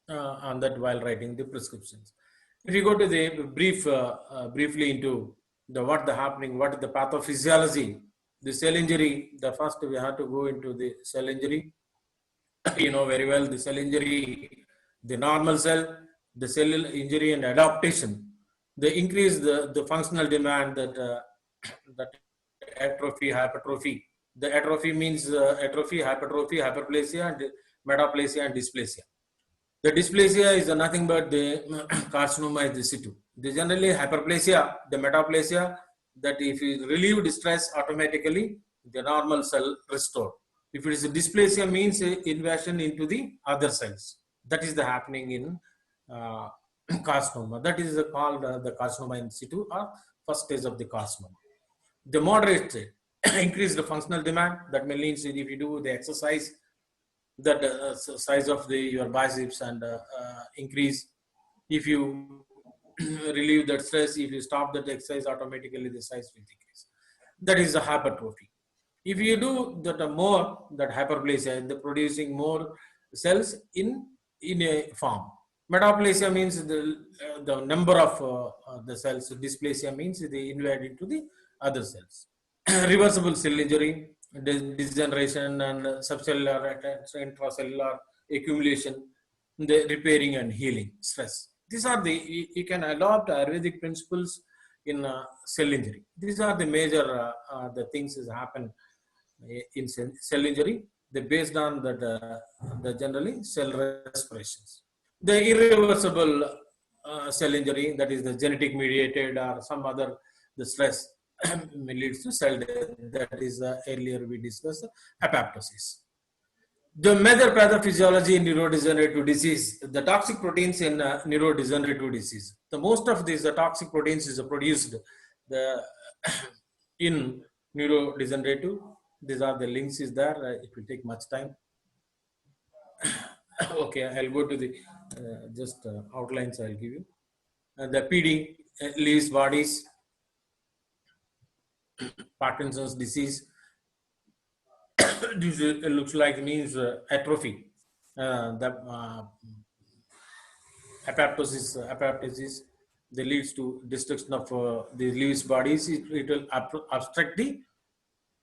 on that while writing the prescriptions. If you go to the briefly into what the happening, what is the pathophysiology, the cell injury. The first we have to go into the cell injury. You know very well the cell injury, the normal cell, the cell injury and adaptation. They increase the functional demand that atrophy, hypertrophy. The atrophy means atrophy, hypertrophy, hyperplasia, and metaplasia and dysplasia. The dysplasia is nothing but the carcinoma in situ. The generally hyperplasia, the metaplasia, that if you relieve distress automatically, the normal cell restored. If it is a dysplasia means invasion into the other cells. That is the happening in carcinoma. That is called the carcinoma in situ or first stage of the carcinoma. The moderate state, increase the functional demand. That means if you do the exercise, that size of your biceps and increase. If you relieve that stress, if you stop that exercise, automatically the size will decrease. That is the hypertrophy. If you do that more, that hyperplasia, the producing more cells in a form. Metaplasia means the number of the cells. Dysplasia means they invade into the other cells. Reversible cell injury, degeneration and subcellular, intracellular accumulation, the repairing and healing, stress. These are you can adopt Ayurvedic principles in cell injury. These are the major the things that happen in cell injury. They based on that the generally cell respirations. The irreversible cell injury, that is the genetic mediated or some other the stress leads to cell death. That is earlier we discussed apoptosis. The major pathophysiology in neurodegenerative disease, the toxic proteins in neurodegenerative disease. The most of these toxic proteins is produced in neurodegenerative. These are the links is there. It will take much time. Okay, I'll go to the just outlines I'll give you. The PD, Lewy bodies, Parkinson's disease. This looks like means atrophy. The apoptosis, that leads to destruction of the Lewy bodies. It will obstruct the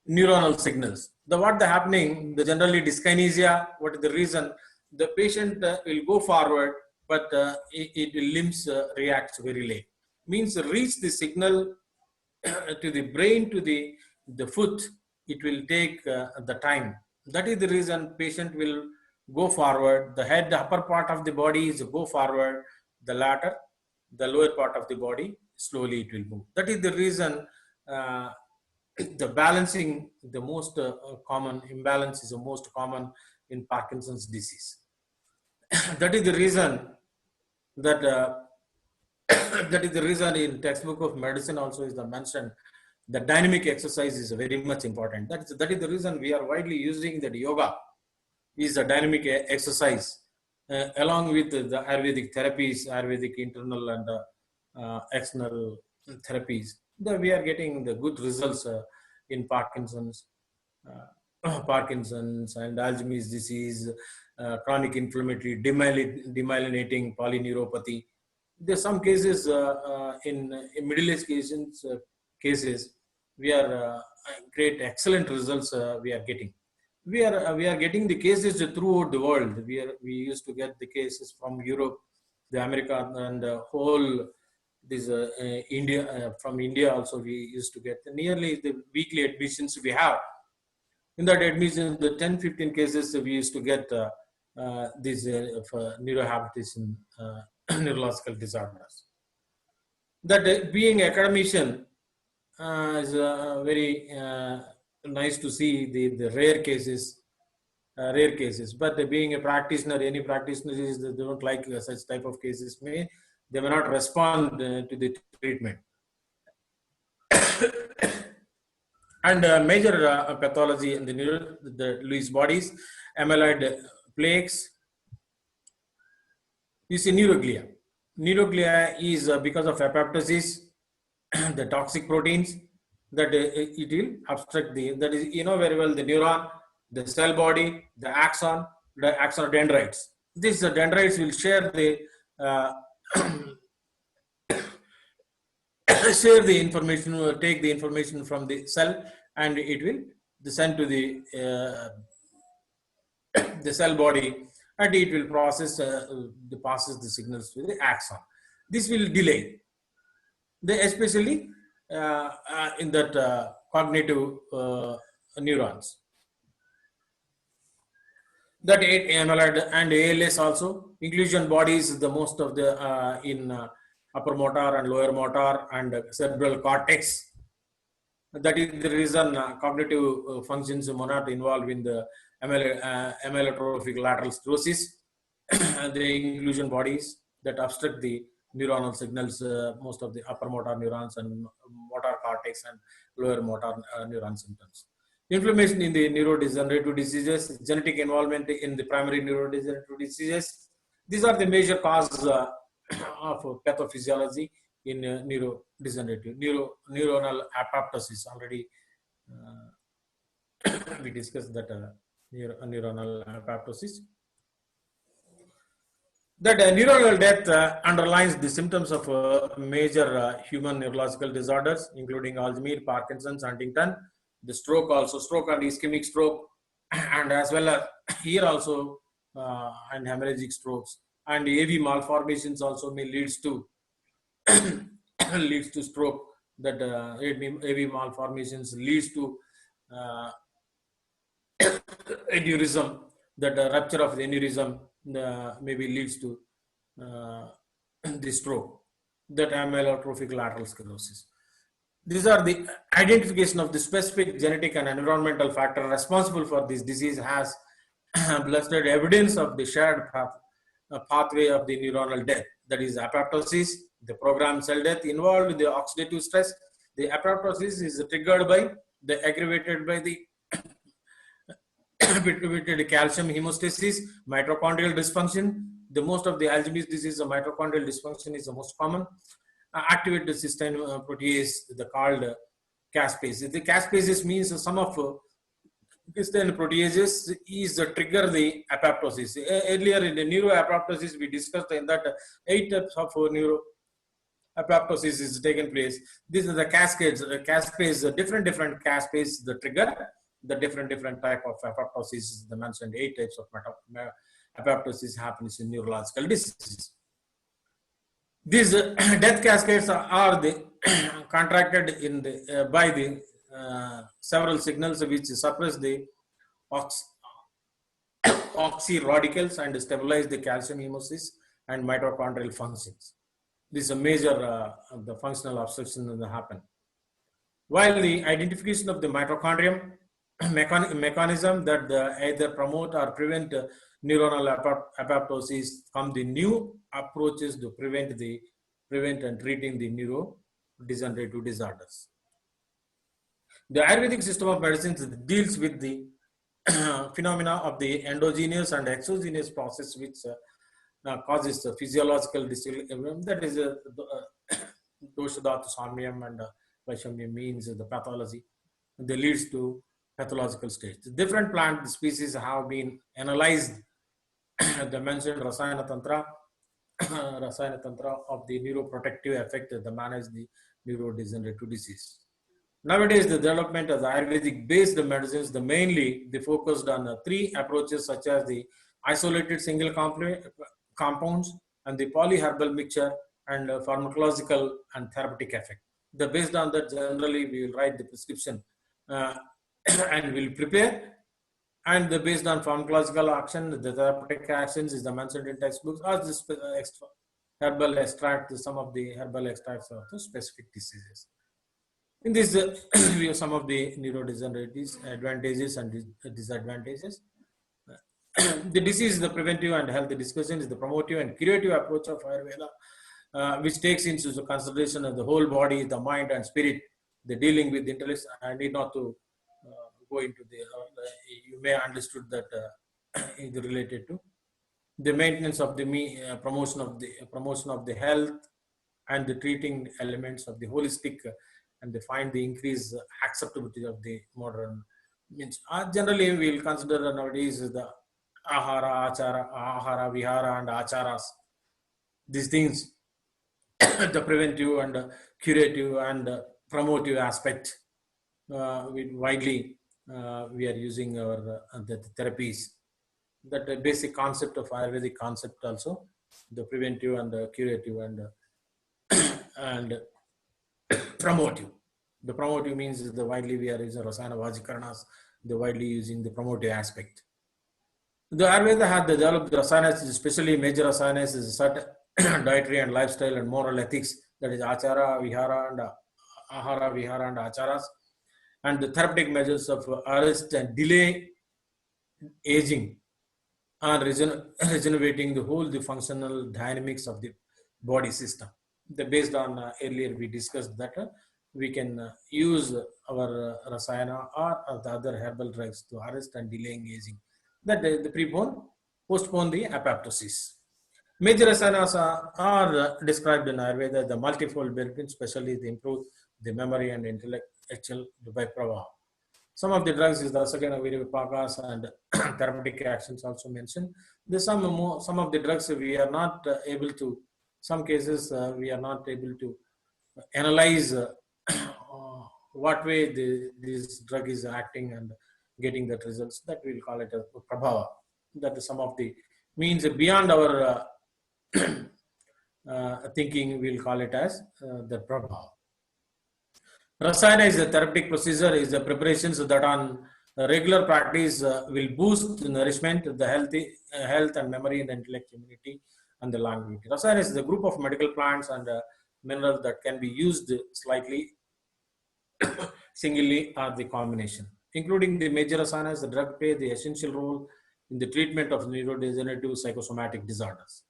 neuronal signals. What the happening? The generally dyskinesia. What is the reason? The patient will go forward, but it limbs reacts very late. Means reach the signal to the brain to the foot. It will take the time. That is the reason patient will go forward. The head, the upper part of the body is go forward. The latter, the lower part of the body, slowly it will move. That is the reason the balancing, the most common imbalance is the most common in Parkinson's disease. That is the reason that that is the reason in textbook of medicine also is mentioned the dynamic exercise is very much important. That is the reason we are widely using that yoga is a dynamic exercise along with the Ayurvedic therapies, Ayurvedic internal and external therapies. That we are getting the good results in Parkinson's and Alzheimer's disease, chronic inflammatory demyelinating polyneuropathy. There's some cases in middle age cases, we are great excellent results we are getting. We are getting the cases throughout the world. We used to get the cases from Europe, the America, and whole this India. From India also we used to get nearly the weekly admissions we have. In that admission, the 10-15 cases we used to get these neurohabilitation neurological disorders. That being academician is very nice to see the rare cases, But being a practitioner, any practitioner is they don't like such type of cases. They may not respond to the treatment. And major pathology in the Lewy bodies, amyloid plaques. You see neuroglia. Neuroglia is because of apoptosis, the toxic proteins that it will obstruct that is, very well, the neuron, the cell body, the axon dendrites. These dendrites will share the share the information, take the information from the cell, and it will send to the cell body, and it will passes the signals to the axon. This will delay, especially in that cognitive neurons. That amyloid and ALS also, inclusion bodies, the most of the in upper motor and lower motor and cerebral cortex. That is the reason cognitive functions are not involved in the amyotrophic lateral sclerosis. The inclusion bodies that obstruct the neuronal signals, most of the upper motor neurons and motor cortex and lower motor neuron symptoms. Inflammation in the neurodegenerative diseases, genetic involvement in the primary neurodegenerative diseases. These are the major causes of pathophysiology in neurodegenerative. Neuronal apoptosis, already we discussed that neuronal apoptosis. That neuronal death underlines the symptoms of major human neurological disorders, including Alzheimer's, Parkinson's, Huntington, the stroke also, stroke and ischemic stroke, and as well as here also and hemorrhagic strokes, and AV malformations also may leads to leads to stroke. That AV malformations leads to aneurysm. That rupture of the aneurysm maybe leads to the stroke. That amyotrophic lateral sclerosis. These are the identification of the specific genetic and environmental factor responsible for this disease has blunted evidence of the shared pathway of the neuronal death. That is apoptosis, the programmed cell death involved in the oxidative stress. The apoptosis is triggered by aggravated by the with calcium hemostasis, mitochondrial dysfunction. The most of the Alzheimer's disease, the mitochondrial dysfunction is the most common. Activate the cysteine protease, called caspase. The caspase means the sum of cysteine proteases is trigger the apoptosis. Earlier in the neuroapoptosis, we discussed in that 8 types of neuro apoptosis is taken place. These are the cascades, caspase, different caspase, the trigger, the different type of apoptosis. The mentioned 8 types of apoptosis happens in neurological diseases. These death cascades are contracted in by the several signals which suppress the oxyradicals and stabilize the calcium hemostasis and mitochondrial functions. This is a major the functional obstruction that happen. While the identification of the mitochondrium mechanism that either promote or prevent neuronal apoptosis come the new approaches to prevent and treating the neurodegenerative disorders. The Ayurvedic system of medicine deals with the phenomena of the endogenous and exogenous process which causes the physiological disequilibrium. That is doshadhatu samyam and vaishamyam means the pathology. That leads to pathological stage. The different plant species have been analyzed. The mentioned Rasayana Tantra Rasayana Tantra of the neuroprotective effect that manage the neurodegenerative disease. Nowadays, the development of the Ayurvedic-based medicines, mainly they focused on three approaches such as the isolated single compounds and the polyherbal mixture and pharmacological and therapeutic effect. Based on that, generally we will write the prescription uh, and will prepare. And based on pharmacological action, the therapeutic actions is the mentioned in textbooks, or the extra herbal extract, some of the herbal extracts of the specific diseases. In this, we have some of the neurodegenerative advantages and disadvantages. The disease, the preventive and health discussion is the promotive and curative approach of Ayurveda, which takes into consideration of the whole body, the mind and spirit. The dealing with intellect. I need not to go into the. You may understood that is related to the maintenance of the promotion of the health and the treating elements of the holistic and they find the increased acceptability of the modern means. Generally, we will consider nowadays the ahara, vihara, and acharas. These things, the preventive and curative and promotive aspect, widely we are using our the therapies. That basic concept of Ayurvedic concept also, the preventive and curative and promotive. The promotive means the widely we are using Rasayana Vajikaranas, the widely using the promotive aspect. The Ayurveda had developed the Rasayanas, especially major Rasayanas, is certain dietary and lifestyle and moral ethics, that is Achara, Vihara, and Ahara, Vihara, and Acharas, and the therapeutic measures of arrest and delay aging and regenerating the whole the functional dynamics of the body system. Based on earlier we discussed that we can use our rasayana or the other herbal drugs to arrest and delaying aging. That the postpone the apoptosis. Major rasayanas are described in Ayurveda, the multifold benefits, especially the improve the memory and intellectual by prava. Some of the drugs is the Rasakana Viripakas and therapeutic actions also mentioned. There's some of the drugs we are not able to, some cases we are not able to analyze what way this drug is acting and getting that results. That we'll call it as prabhava. That is some of the means beyond our thinking, we'll call it as the prabhava. Rasayana is a therapeutic procedure, is the preparations that on regular practice will boost the nourishment, the health and memory and intellect, immunity, and the longevity. Rasayana is the group of medical plants and minerals that can be used slightly, singly, or the combination. Including the major rasayanas, the drug play the essential role in the treatment of neurodegenerative psychosomatic disorders.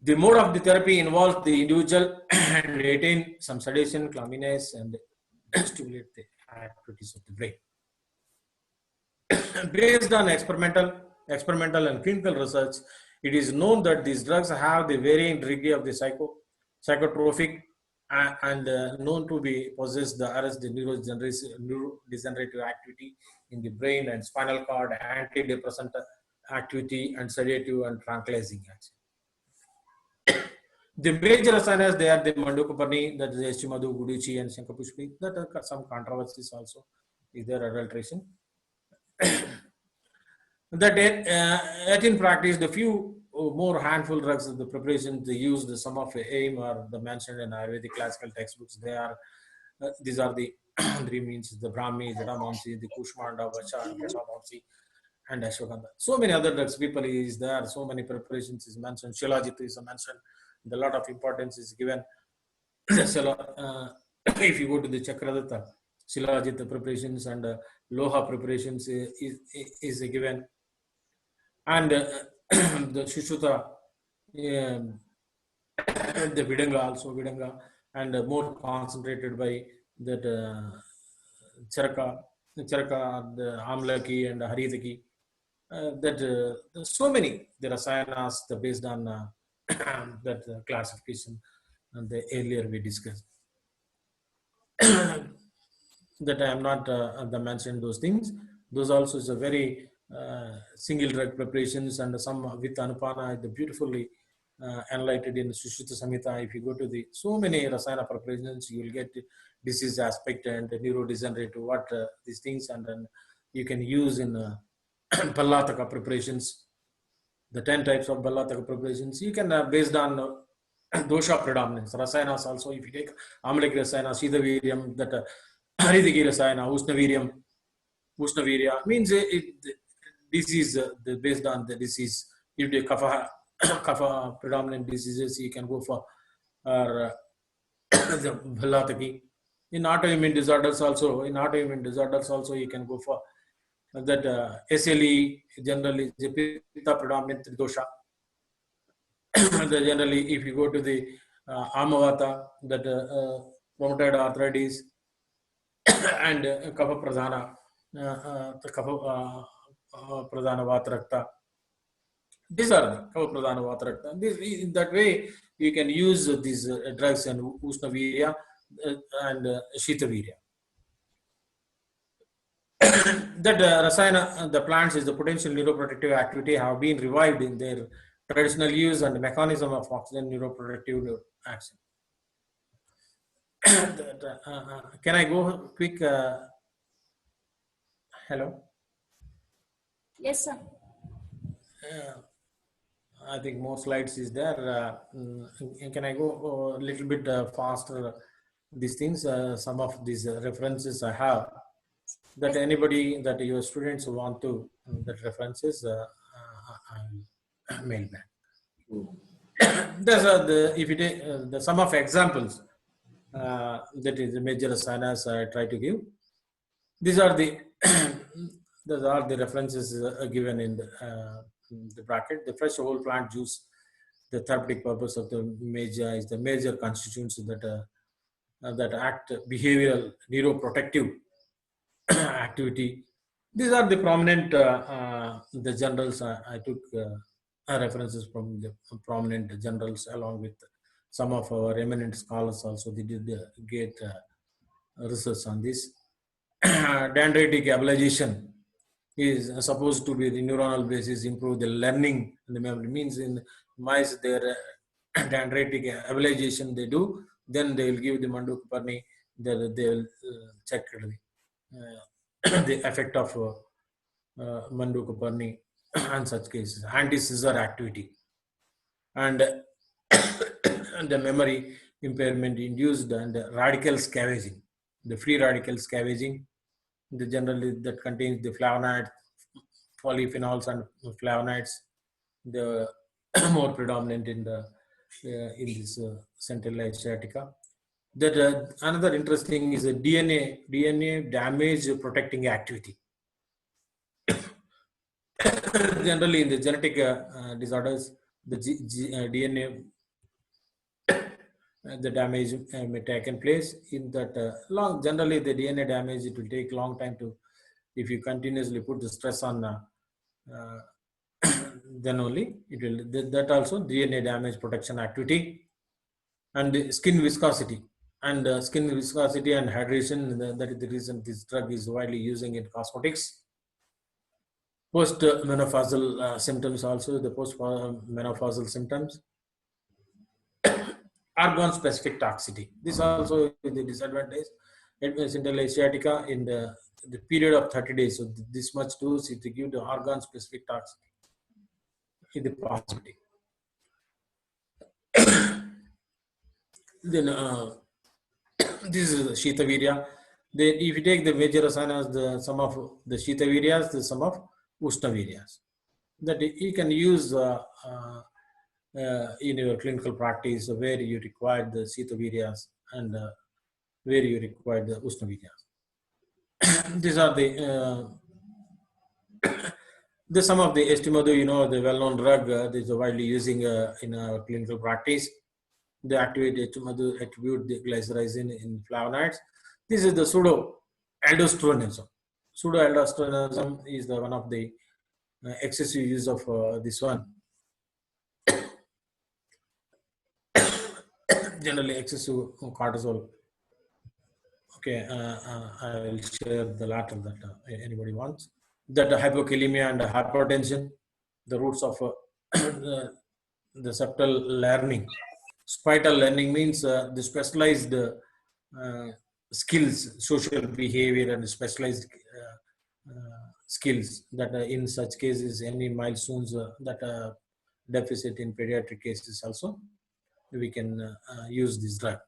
The mode of the therapy involves the individual and retain some sedation, calmness, and stimulate the activities of the brain. Based on experimental and clinical research, it is known that these drugs have the varying degree of the psychotropic and known to be possess the arrest the neurodegenerative activity in the brain and spinal cord, antidepressant activity, and sedative and tranquilizing action. The major rasayanas, they are the Mandukapani, that is Eshimadu, Guduchi, and Shankapushpi. That are some controversies also. Is there adulteration? That yet in practice, the few more handful drugs of the preparations they use, the some of the aim or the mentioned in Ayurvedic classical textbooks. They are these are the three means the Brahmi, Jadamamsi, the Kushmanda, Vacha, and Keshavansi, and Ashwagandha. So many other drugs. People is there. So many preparations is mentioned. Shilajit is mentioned. A lot of importance is given. If you go to the Chakradatta, Shilajit preparations and Loha preparations is given. And the Shushuta, the Vidanga also, Vidanga, and more concentrated by that Charaka, the Amlaki and the Haridaki. That so many, the Rasayanas, based on that classification and the earlier we discussed. That I am not mentioned those things. Those also is a very single drug preparations and some with Anupana, the beautifully enlightened in Sushruta Samhita. If you go to the so many Rasayana preparations, you will get disease aspect and neurodegenerative, what these things, and then you can use in Pallataka preparations, the 10 types of Ballataka preparations. You can, based on dosha predominance, Rasayanas also, if you take Amalik Rasayana, Siddhaviryam, that Haridiki Rasayana, Ushnavirya, means disease, based on the disease. If you take kapha predominant diseases, you can go for the Bhalataki. In autoimmune disorders also, you can go for that SLE, generally the Pitta predominant dosha. Generally, if you go to the Amavata, that rheumatoid arthritis and Kapha Pradhana, the Kapha Pradhana Vatrakta. These are the Kapha Pradhana Vatrakta. In that way, you can use these drugs and Ushnavirya and Shitavirya. That Rasayana, the plants is the potential neuroprotective activity have been revived in their traditional use and mechanism of oxygen neuroprotective action. Can I go quick? Hello? Yes, sir. I think more slides is there. Can I go a little bit faster? These things, some of these references I have, that anybody, that your students want that references, I'll mail back. There's if you take the sum of examples, that is the major asanas I try to give. These are the references given in the bracket. The fresh whole plant juice, the therapeutic purpose of the major is the major constituents that act behavioral neuroprotective activity. These are the prominent the journals. I took references from the prominent journals, along with some of our eminent scholars also. They did get research on this. Dendritic abilization is supposed to be the neuronal basis, improve the learning and the memory. Means in mice, their dendritic abilization they do, then they will give the Mandukaparni, they will check the effect of Mandukaparni and such cases. Anti-seizure activity and the memory impairment induced, and radical scavenging, the free radical scavenging, generally that contains the flavonoids, polyphenols and flavonoids, the more predominant in this Centella asiatica. That another interesting is a DNA damage protecting activity. Generally, in the genetic disorders, the DNA, the damage may taken place in that long. Generally, the DNA damage, it will take long time to, if you continuously put the stress on, then only it will. That also DNA damage protection activity, and the skin viscosity. And skin viscosity and hydration, that is the reason this drug is widely using in cosmetics. Post-menopausal symptoms also, the post-menopausal symptoms. Organ-specific toxicity. This also is the disadvantage. Centella asiatica in the period of 30 days. So this much dose, it give the organ-specific toxicity in the possibility. Then this is the Shitavirya. Then if you take the major asanas, the sum of the Shitaviryas, the sum of Ushnaviryas, that you can use in your clinical practice where you require the Shitaviryas and where you require the Ushnaviryas. These are the some of the Estimado, the well-known drug that is widely using in our clinical practice. The activate Estimado attribute the glycyrrhizin in flavonoids. This is the pseudo-aldosteronism. Pseudo-aldosteronism is the one of the excessive use of this one. Generally, excessive cortisol. Okay, I will share the latter that anybody wants. That hypokalemia and hypertension, the roots of the subtle learning. Spital learning means the specialized skills, social behavior, and specialized skills that in such cases, any milestones that deficit in pediatric cases also, we can use this drug.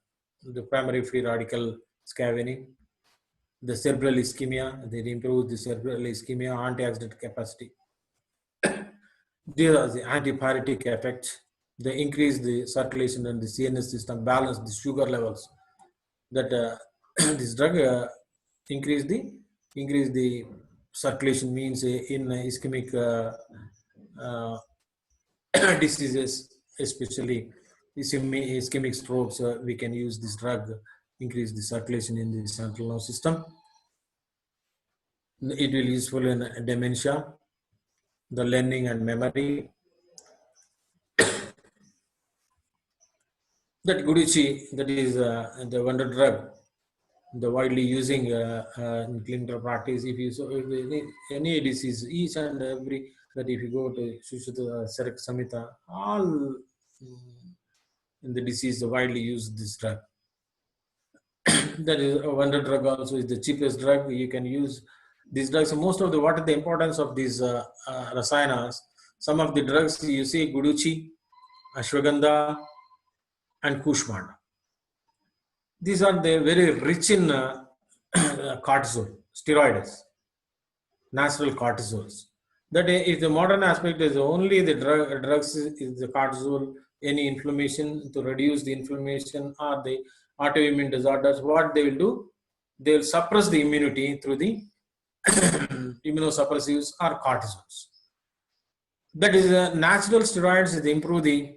The primary free radical scavening, the cerebral ischemia, they improve the cerebral ischemia, antioxidant capacity. These are the antipyretic effect. They increase the circulation and the CNS system, balance the sugar levels. That this drug increase the circulation means in ischemic diseases, especially ischemic strokes, we can use this drug, increase the circulation in the central nervous system. It will be useful in dementia, the learning and memory. That Guduchi, that is the wonder drug, the widely using in clinical practice. If you so if any disease, each and every, that if you go to Sushruta, Sarak Samhita, all in the disease widely use this drug. That is a wonder drug also is the cheapest drug you can use. These drugs, most of the, what is the importance of these rasayanas? Some of the drugs you see Guduchi, Ashwagandha, and Kushmanda. These are the very rich in cortisol, steroids, natural cortisols. That is the modern aspect is only the drugs is the cortisol, any inflammation to reduce the inflammation or the autoimmune disorders. What they will do, they will suppress the immunity through the immunosuppressives or cortisols. That is natural steroids, they improve the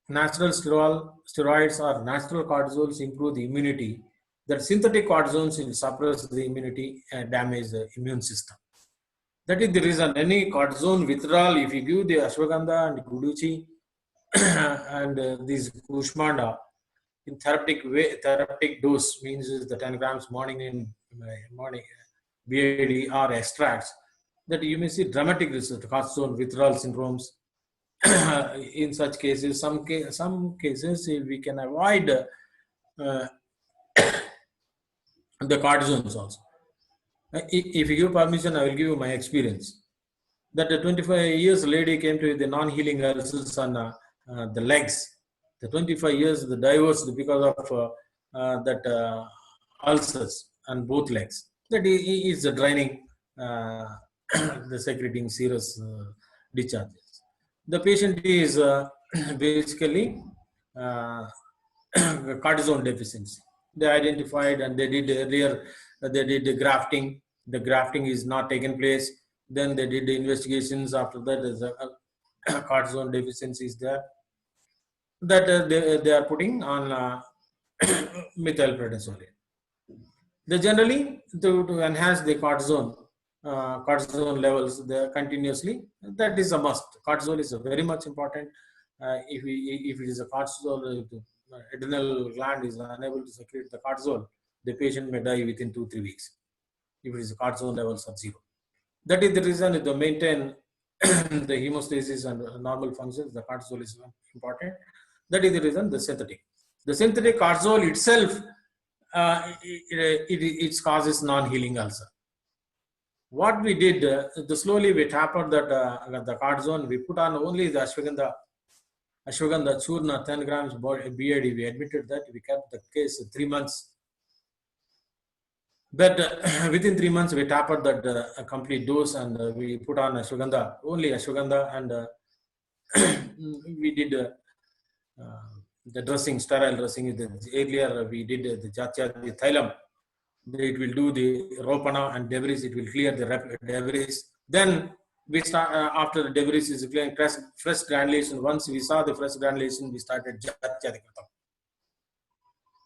natural steroids or natural cortisols improve the immunity. That synthetic cortisols will suppress the immunity and damage the immune system. That is the reason any cortisone withdrawal, if you give the ashwagandha and guduchi and these kushmanda in therapeutic dose, means is the 10 grams morning BID or extracts, that you may see dramatic result, cortisone withdrawal syndromes. In such cases, some cases we can avoid the cortisones also. If you give permission, I will give you my experience. That a 25 years lady came to the non-healing ulcers on the legs. The 25 years the divorced because of that ulcers on both legs. That is draining, the secreting serous discharges. The patient is basically cortisone deficiency. They identified and they did earlier, they did the grafting. The grafting is not taken place. Then they did the investigations. After that, there's a cortisone deficiency is there. That they are putting on methylprednisolone. They generally to enhance the cortisone levels there continuously. That is a must. Cortisol is very much important. If it is a cortisol, adrenal gland is unable to secrete the cortisol, the patient may die within 2-3 weeks. If it is cortisol levels of 0. That is the reason to maintain the hemostasis and normal functions, the cortisol is important. That is the reason the synthetic cortisol itself, it causes non-healing ulcer. What we did, slowly we tapered that the cortisone, we put on only the ashwagandha churna 10 grams BID. We admitted that, we kept the case 3 months. But within 3 months, we tapered that complete dose and we put on ashwagandha, only ashwagandha, and we did the dressing, sterile dressing. Earlier we did the Jatya Thailam. It will do the ropana and debris, it will clear the debris. Then we start, after the debris is clearing, fresh granulation. Once we saw the fresh granulation, we started Jatyadikrita.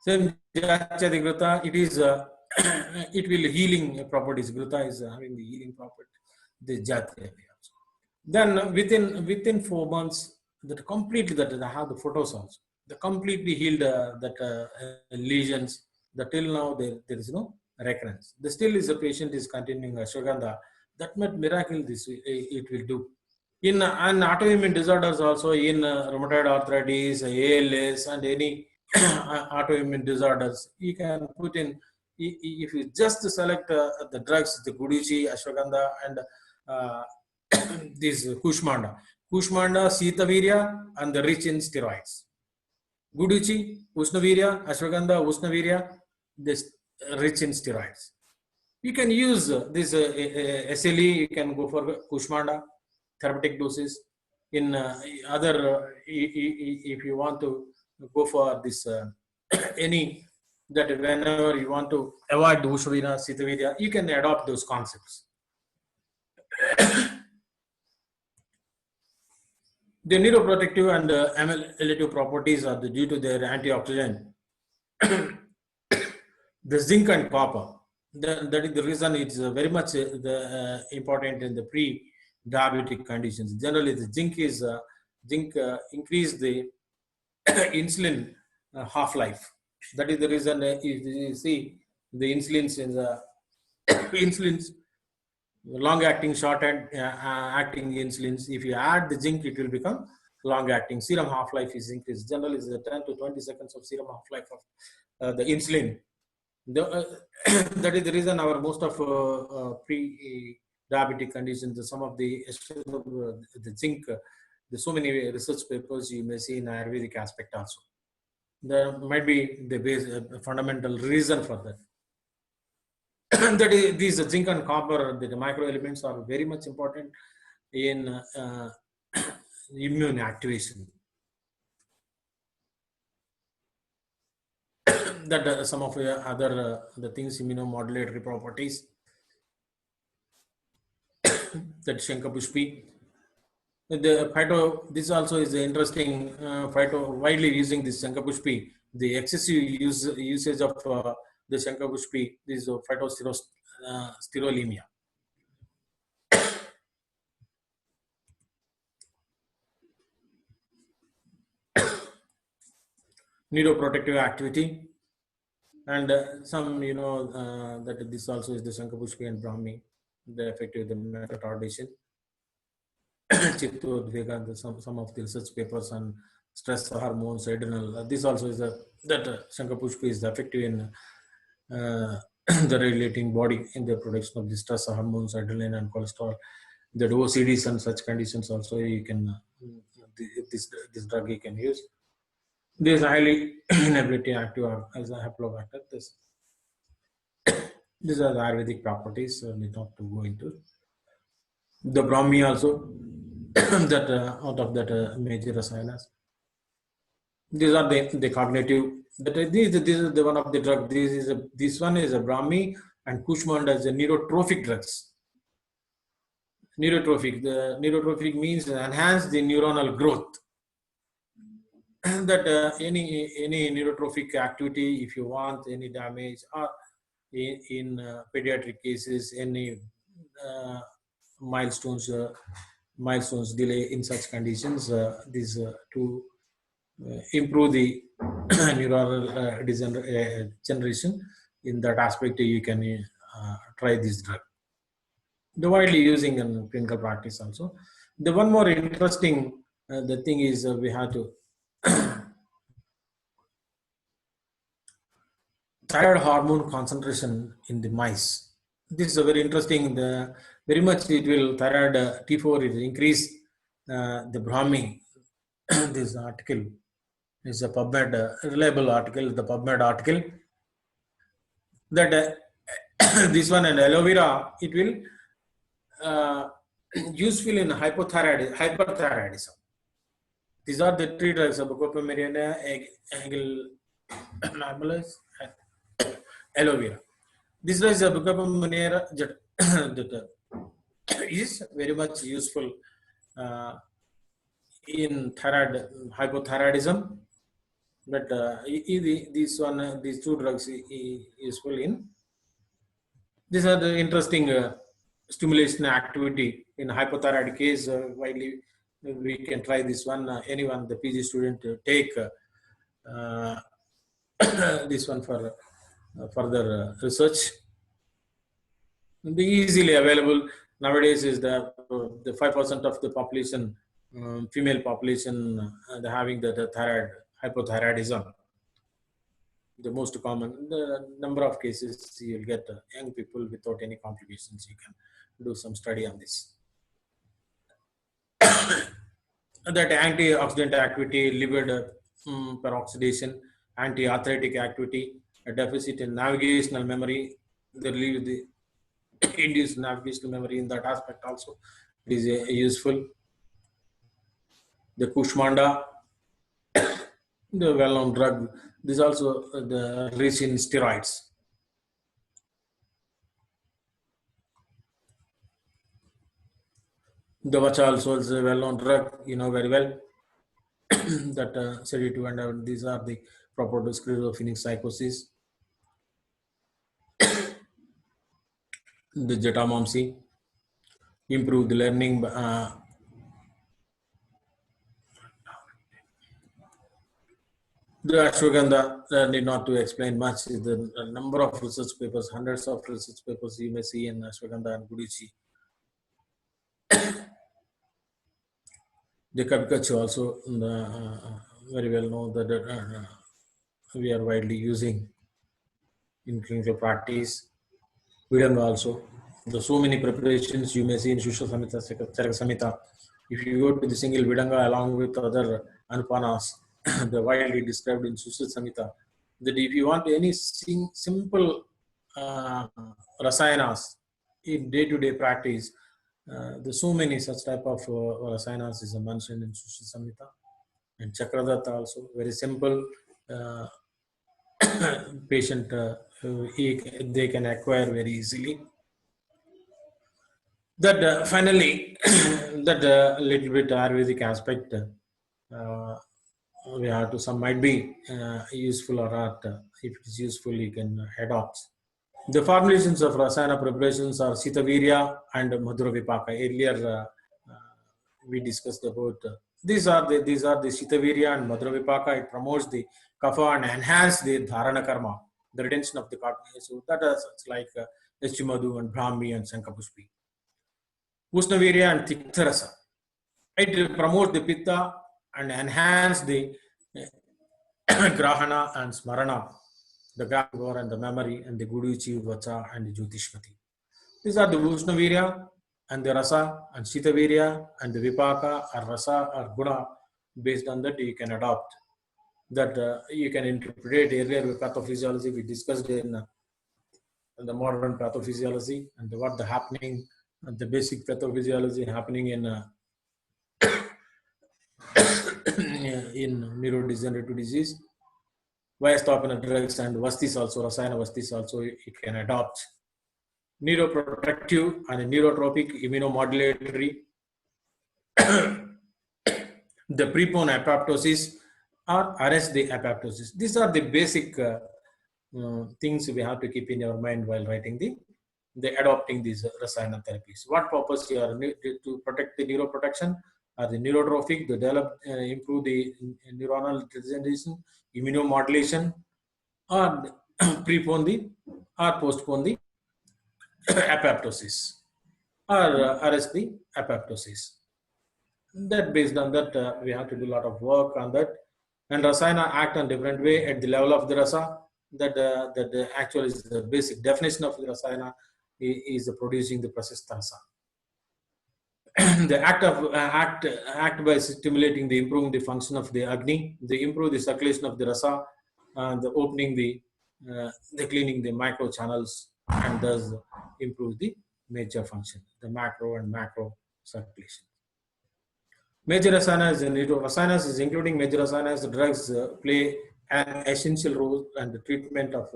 Same Jatyadikrita, it is, it will healing properties. Grita is having the healing property, the Jatya. Then within 4 months, that completely, that I have the photos also, the completely healed that lesions. That till now there is no recurrence. The still is the patient is continuing ashwagandha. That much miracle it will do. In and autoimmune disorders also, in rheumatoid arthritis, ALS, and any autoimmune disorders, you can put in, if you just select the drugs, the Guduchi, Ashwagandha, and this Kushmanda, Sitavirya, and the rich in steroids. Guduchi, Ushnavirya, Ashwagandha, Ushnavirya, this rich in steroids. You can use this SLE, you can go for Kushmanda, therapeutic doses. In other, if you want to go for this, any, that whenever you want to avoid the Ushnavirya, Sitavirya, you can adopt those concepts. The neuroprotective and amyloidative properties are due to their antioxidant. The zinc and copper. That is the reason it's very much important in the pre-diabetic conditions. Generally, the zinc is increase the insulin half-life. That is the reason if you see the insulins in the insulins, long-acting, short-acting insulins. If you add the zinc, it will become long-acting. Serum half-life is increased. Generally, it's 10 to 20 seconds of serum half-life of the insulin. That is the reason our most of pre-diabetic conditions, some of the zinc, there's so many research papers you may see in Ayurvedic aspect also. There might be the base, fundamental reason for that. That is, these zinc and copper, the micro elements are very much important in immune activation. That some of the other the things, immunomodulatory properties, that Shankapushpi. The phyto, this also is interesting. Phyto, widely using this Shankapushpi, the excessive usage of the Shankapushpi is phytosterolemia. Neuroprotective activity. And some, that this also is the Shankapushpi and Brahmi, the effective the retardation. Some of the research papers on stress hormones, adrenal. This also is that Shankapushpi is effective in the regulating body in the production of the stress hormones, adrenaline, and cholesterol. That OCDs and such conditions also you can this drug you can use. This highly inability active as a haplobacter. These are the Ayurvedic properties we not to go into. The Brahmi also, that out of that major rasayanas. These are the cognitive. This is the one of the drug. This one is a Brahmi, and Kushmanda is a neurotrophic drugs. Neurotrophic. The neurotrophic means enhance the neuronal growth. That any neurotrophic activity, if you want any damage, or in pediatric cases, any milestones delay in such conditions, these to improve the neuronal generation. In that aspect, you can try this drug. The widely using in clinical practice also. The one more interesting the thing is we have to thyroid hormone concentration in the mice. This is a very interesting. Very much it will thyroid T4 is increase the Brahmi. This article is a PubMed reliable article. The PubMed article that this one and aloe vera, it will useful in hyperthyroidism. These are the three drugs: Bucopamariana, Aglaimulus, and aloe vera. This is a Bucopamariana that is very much useful in hypothyroidism. But these two drugs is useful in. These are the interesting stimulation activity in hypothyroid case. Widely we can try this one. Anyone, the PG student, take this one for further research. The easily available nowadays is the the 5% of the population, female population, they're having the thyroid, hypothyroidism. The most common, the number of cases you'll get young people without any complications. You can do some study on this. That antioxidant activity, liver peroxidation, anti-arthritic activity, a deficit in navigational memory, the induced navigational memory in that aspect also is useful. The Kushmanda, the well-known drug, this is also the rich in steroids. The Vacha also is a well-known drug, you know very well, that sedative and these are the proper schizophrenic psychosis. The Jatamamsi, improve the learning. The Ashwagandha, need not to explain much. The number of research papers, hundreds of research papers you may see in Ashwagandha and Guduchi. The Kabikachi also very well know that we are widely using in clinical practice. Vidanga also. There's so many preparations you may see in Shusha Samhita, Charaka Samhita. If you go to the single Vidanga along with other Anupanas, the widely described in Shusha Samhita, that if you want any simple rasayanas in day-to-day practice, there's so many such type of rasayanas is mentioned in Shusha Samhita. And Chakradatta also, very simple patient, they can acquire very easily. That finally, that little bit Ayurvedic aspect, we have to, some might be useful or not. If it is useful, you can adopt. The formulations of Rasayana preparations are Sitavirya and Madhura Vipaka. Earlier, we discussed about these are the Sitavirya and Madhura Vipaka. It promotes the kapha and enhance the dharana karma, the retention of the karma. So that is like Yashimadu and Brahmi and Sankapushpi. Ushnavirya and Tiktharasa. It promotes the pitta and enhance the grahana and smarana, the grammar and the memory, and the Guduchi, Vacha and the Jyotishmati. These are the Ushnavirya and the Rasa and Sitavirya and the Vipaka or Rasa or Guna. Based on that, you can adopt. That you can interpret earlier with pathophysiology. We discussed in the modern pathophysiology and what the happening, the basic pathophysiology happening in in neurodegenerative disease. Vyastopina drugs and Vastis also, Rasayana Vastis also, you can adopt. Neuroprotective and neurotropic immunomodulatory. The prepone apoptosis or arrest the apoptosis. These are the basic things we have to keep in your mind while writing the adopting these Rasayana therapies. What purpose you are to protect the neuroprotection or the neurotrophic, to develop, improve the neuronal degeneration, immunomodulation, or prepone the or postpone the apoptosis or arrest the apoptosis. That based on that, we have to do a lot of work on that. And Rasayana act on different way at the level of the Rasa. That actually is the basic definition of the Rasayana is producing the Prasista Rasa. The act by stimulating the improving the function of the Agni, they improve the circulation of the Rasa, the opening the cleaning the micro channels, and thus improve the major function, the macro and macro circulation. Major rasayanas is including major rasayanas. The drugs play an essential role in the treatment of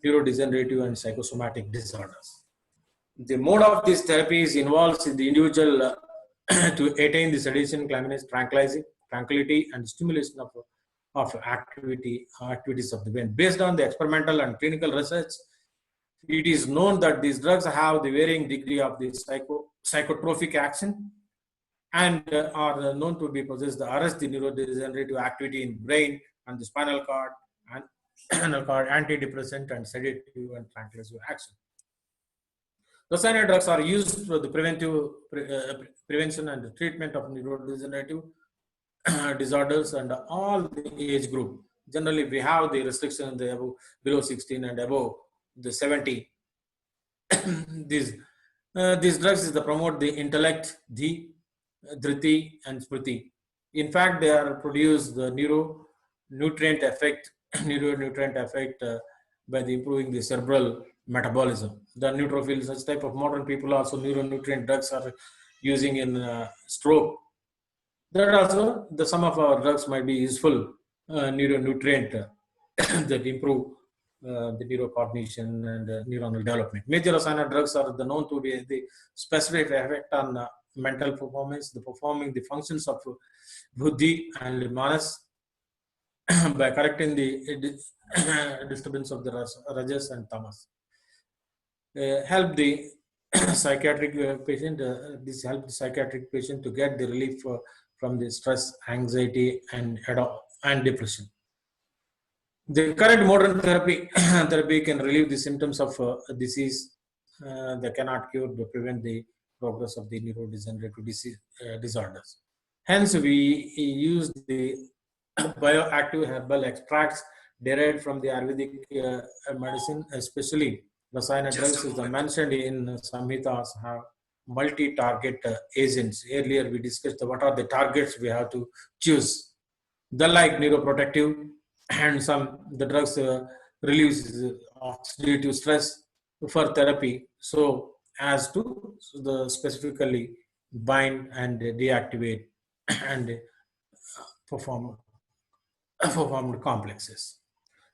neurodegenerative and psychosomatic disorders. The mode of this therapy involves the individual to attain the sedation, calmness, tranquility, and stimulation of activities of the brain. Based on the experimental and clinical research, it is known that these drugs have the varying degree of the psychotropic action and are known to be possessed to arrest the neurodegenerative activity in brain and the spinal cord, and antidepressant and sedative and tranquilizer action. Rasayana drugs are used for the prevention and the treatment of neurodegenerative disorders and all the age group. Generally, we have the restriction in the above, below 16 and above the 70. These drugs is to promote the intellect, the dhriti and smriti. In fact, they are produce the neuronutrient effect, by the improving the cerebral metabolism. The neutrophils, such type of modern people also neuronutrient drugs are using in stroke. That also the some of our drugs might be useful neuronutrient that improve the neurocognition and neuronal development. Major Rasayana drugs are known to be the specific effect on mental performance, the performing the functions of buddhi and manas by correcting the disturbance of the rajas and tamas. Help the psychiatric patient. This help the psychiatric patient to get the relief from the stress, anxiety, and depression. The current modern therapy can relieve the symptoms of disease. They cannot cure, they prevent the progress of the neurodegenerative disorders. Hence, we use the bioactive herbal extracts derived from the Ayurvedic medicine, especially Rasayana drugs is mentioned in Samhitas have multi-target agents. Earlier, we discussed what are the targets we have to choose. The like neuroprotective and the drugs release oxidative stress for therapy, so as to specifically bind and deactivate and perform performed complexes.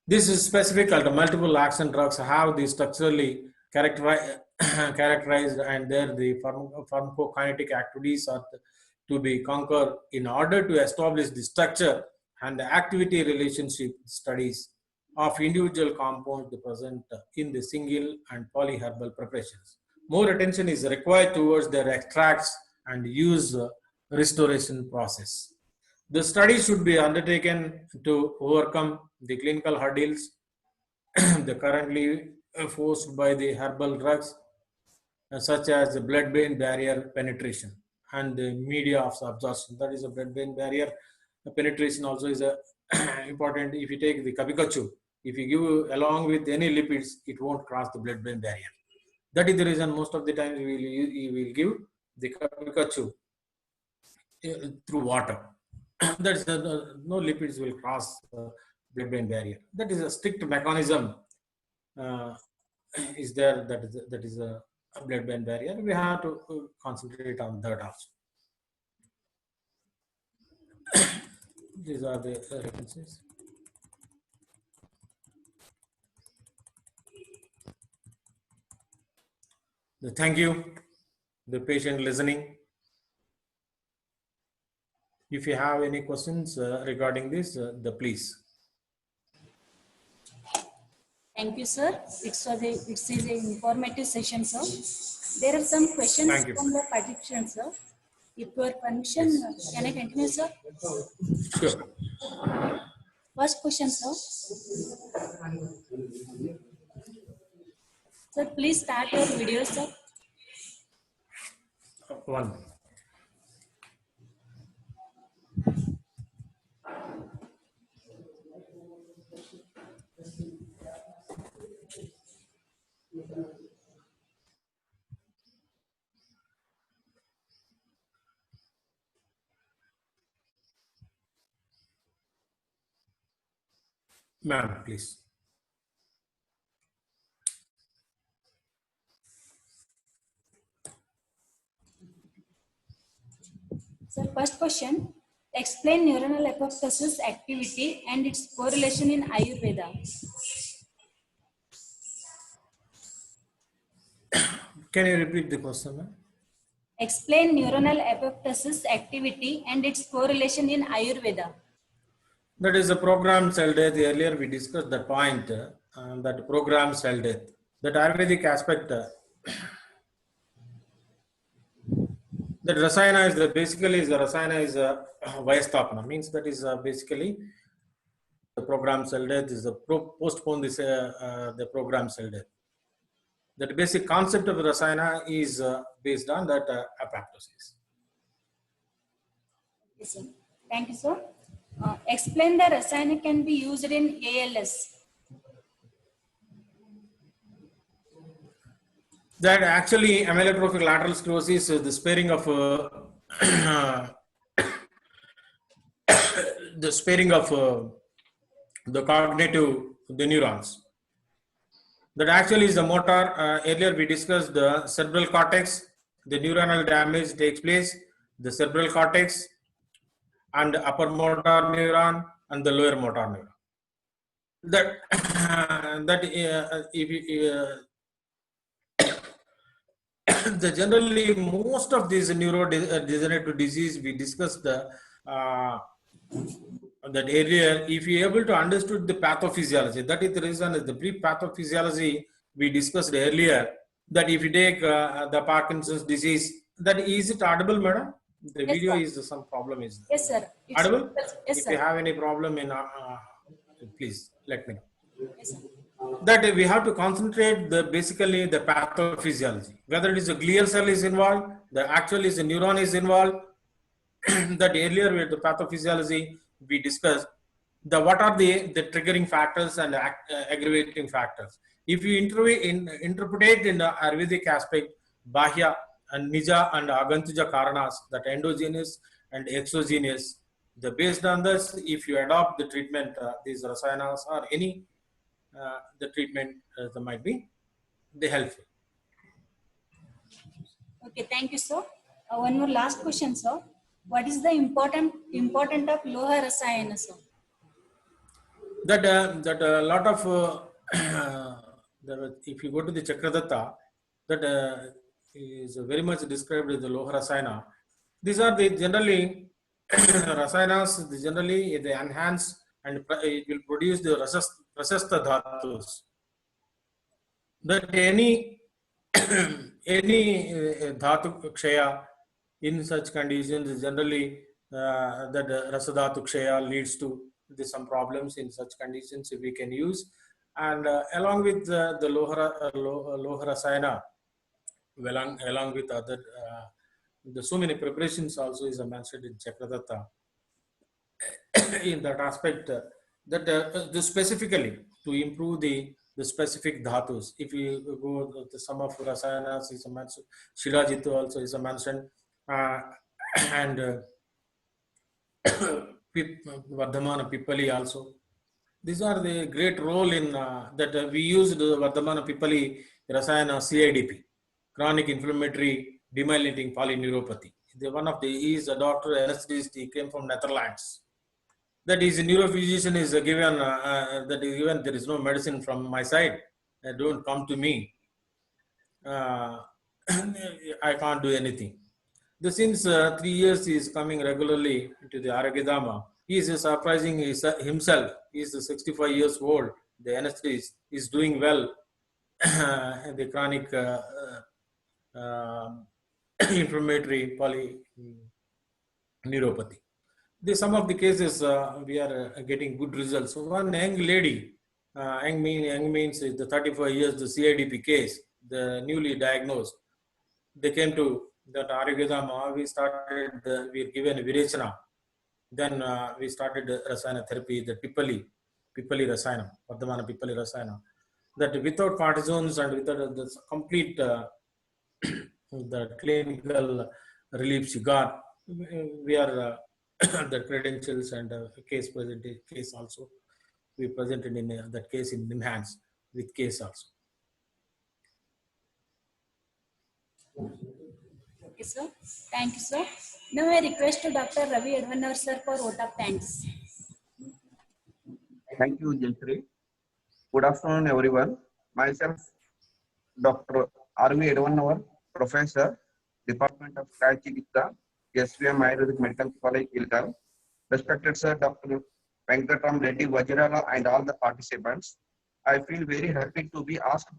This is specific the multiple action drugs have the structurally characterized and there the pharmacokinetic activities are to be conquered in order to establish the structure and the activity relationship studies of individual compounds present in the single and polyherbal preparations. More attention is required towards their extracts and use restoration process. The study should be undertaken to overcome the clinical hurdles the currently forced by the herbal drugs, such as the blood-brain barrier penetration and the media of absorption. That is a blood-brain barrier penetration also is important. If you take the kabikachu, if you give along with any lipids, it won't cross the blood-brain barrier. That is the reason most of the times we will give the kabikachu through water. That's no lipids will cross blood-brain barrier. That is a strict mechanism is there. That is a blood-brain barrier. We have to concentrate on that also. These are the references. Thank you, the patient listening. If you have any questions regarding this, please. Thank you, sir. It is an informative session, sir. There are some questions from the participants, sir. If your permission, yes. Can I continue, sir? Sure. First question, sir. Sir, please start your video, sir. One. Ma'am, please. Sir, first question. Explain neuronal apoptosis activity and its correlation in Ayurveda. Can you repeat the question, ma'am? Explain neuronal apoptosis activity and its correlation in Ayurveda. That is a programmed cell death. Earlier we discussed that point, that programmed cell death. That Ayurvedic aspect, that Rasayana is basically the Rasayana is Vayastapana, means that is basically the programmed cell death is postpone this the programmed cell death. That basic concept of Rasayana is based on that apoptosis. Yes, sir. Thank you, sir. Explain the Rasayana can be used in ALS. That actually amyotrophic lateral sclerosis is the sparing of the sparing of the cognitive the neurons. That actually is the motor. Earlier we discussed the cerebral cortex. The neuronal damage takes place. The cerebral cortex and the upper motor neuron and the lower motor neuron. That if the generally most of these neurodegenerative disease we discussed that earlier. If you able to understood the pathophysiology, that is the reason is the brief pathophysiology we discussed earlier. That if you take the Parkinson's disease, that is it audible, madam? The Yes, video sir. is some problem is Yes, sir. It's- audible. Yes, If sir. you have any problem in please let me know. Yes, sir. That we have to concentrate the basically the pathophysiology, whether it is a glial cell is involved, the actual is a neuron is involved. That earlier with the pathophysiology we discussed the what are the triggering factors and aggravating factors. If you interpret in the Ayurvedic aspect, Bahya and Nija and Agantuja Karanas, that endogenous and exogenous, the based on this, if you adopt the treatment, these rasayanas or any the treatment that might be the helpful. Okay, thank you, sir. One more last question, sir. What is the important of Loha Rasayana, sir? That a lot of if you go to the Chakradatta, that is very much described as the Loha Rasayana. These are the generally rasayanas. Generally, they enhance and it will produce the prasasta dhatus. That any dhatu kshaya in such conditions generally that rasadhatu kshaya leads to some problems in such conditions if we can use, and along with the Loha Rasayana, along with other the so many preparations also is mentioned in Chakradatta in that aspect that specifically to improve the specific dhatus. If you go to some of rasayanas is mentioned, Shilajit also is mentioned, and Vardhamana Pippali also. These are the great role in that we used Vardhamana Pippali Rasayana CIDP, chronic inflammatory demyelinating polyneuropathy. One of the he is a doctor anesthetist. He came from Netherlands. That is a neurophysician is given that is given. There is no medicine from my side. Don't come to me. I can't do anything. Since 3 years he is coming regularly to the Aragadama. He is surprising himself. He is 65 years old. The anesthetist is doing well. The chronic inflammatory polyneuropathy. Some of the cases we are getting good results. So one young lady, young means is the 35 years, the CIDP case, the newly diagnosed. They came to that Aragadama. We started, we were given Virechana. Then we started Rasayana therapy, the Pippali Rasayana, Vardhamana Pippali Rasayana. That without cortisones and without the complete the clinical relief she got, we are the credentials and case also we presented in that case in NIMHANS with case also. Okay, sir. Thank you, sir. Now I request to Dr. Ravi Edwanavar, sir, for vote of thanks. Thank you, Jayashree. Good afternoon, everyone. Myself, Dr. R.V. Edwanavar, Professor, Department of Kayachikitsa, SVM Ayurvedic Medical College, Ilgal. Respected Sir, Dr. Venkatram Reddy Vajirala, and all the participants. I feel very happy to be asked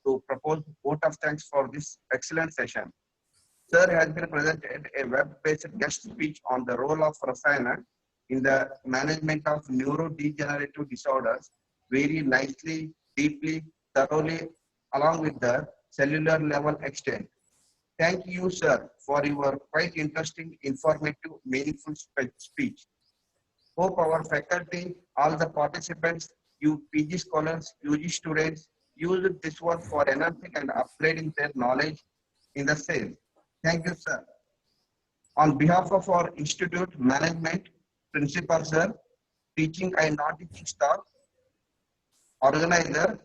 to propose vote of thanks for this excellent session. Sir has been presented a web-based guest speech on the role of Rasayana in the management of neurodegenerative disorders very nicely, deeply, thoroughly, along with the cellular level extent. Thank you, sir, for your quite interesting, informative, meaningful speech. Hope our faculty, all the participants, you PG scholars, UG students, use this one for enhancing and upgrading their knowledge in the same. Thank you, sir. On behalf of our institute management, principal, sir, teaching and non-teaching staff, organizer,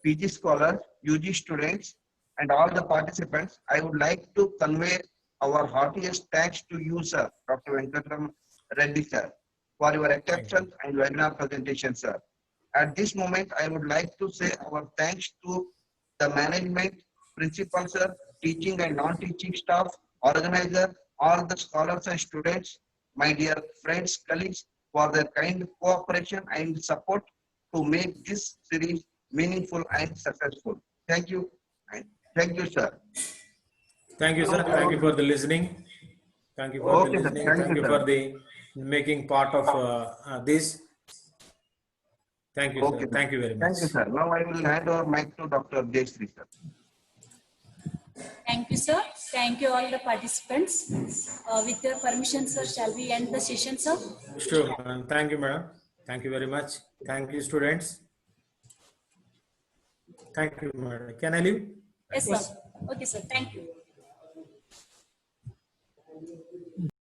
PG scholars, UG students, and all the participants, I would like to convey our heartiest thanks to you, sir, Dr. Venkatram Reddy, sir, for your exceptions and webinar presentation, sir. At this moment, I would like to say our thanks to the management, principal, sir, teaching and non-teaching staff, organizer, all the scholars and students, my dear friends, colleagues, for their kind cooperation and support to make this series meaningful and successful. Thank you. And thank you, sir. Thank you, sir. Thank you for the listening. Thank you for Okay, the sir. listening. Thank Thank you, you sir. for the making part of this. Thank you, Okay, sir. Thank you very much. Thank you, sir. Now I will hand over mic to Dr. Jayashree, sir. Thank you, sir. Thank you, all the participants. With your permission, sir, shall we end the session, sir? Sure. Thank you, madam. Thank you very much. Thank you, students. Thank you, madam. Can I leave? Yes, sir. Okay, sir. Thank you.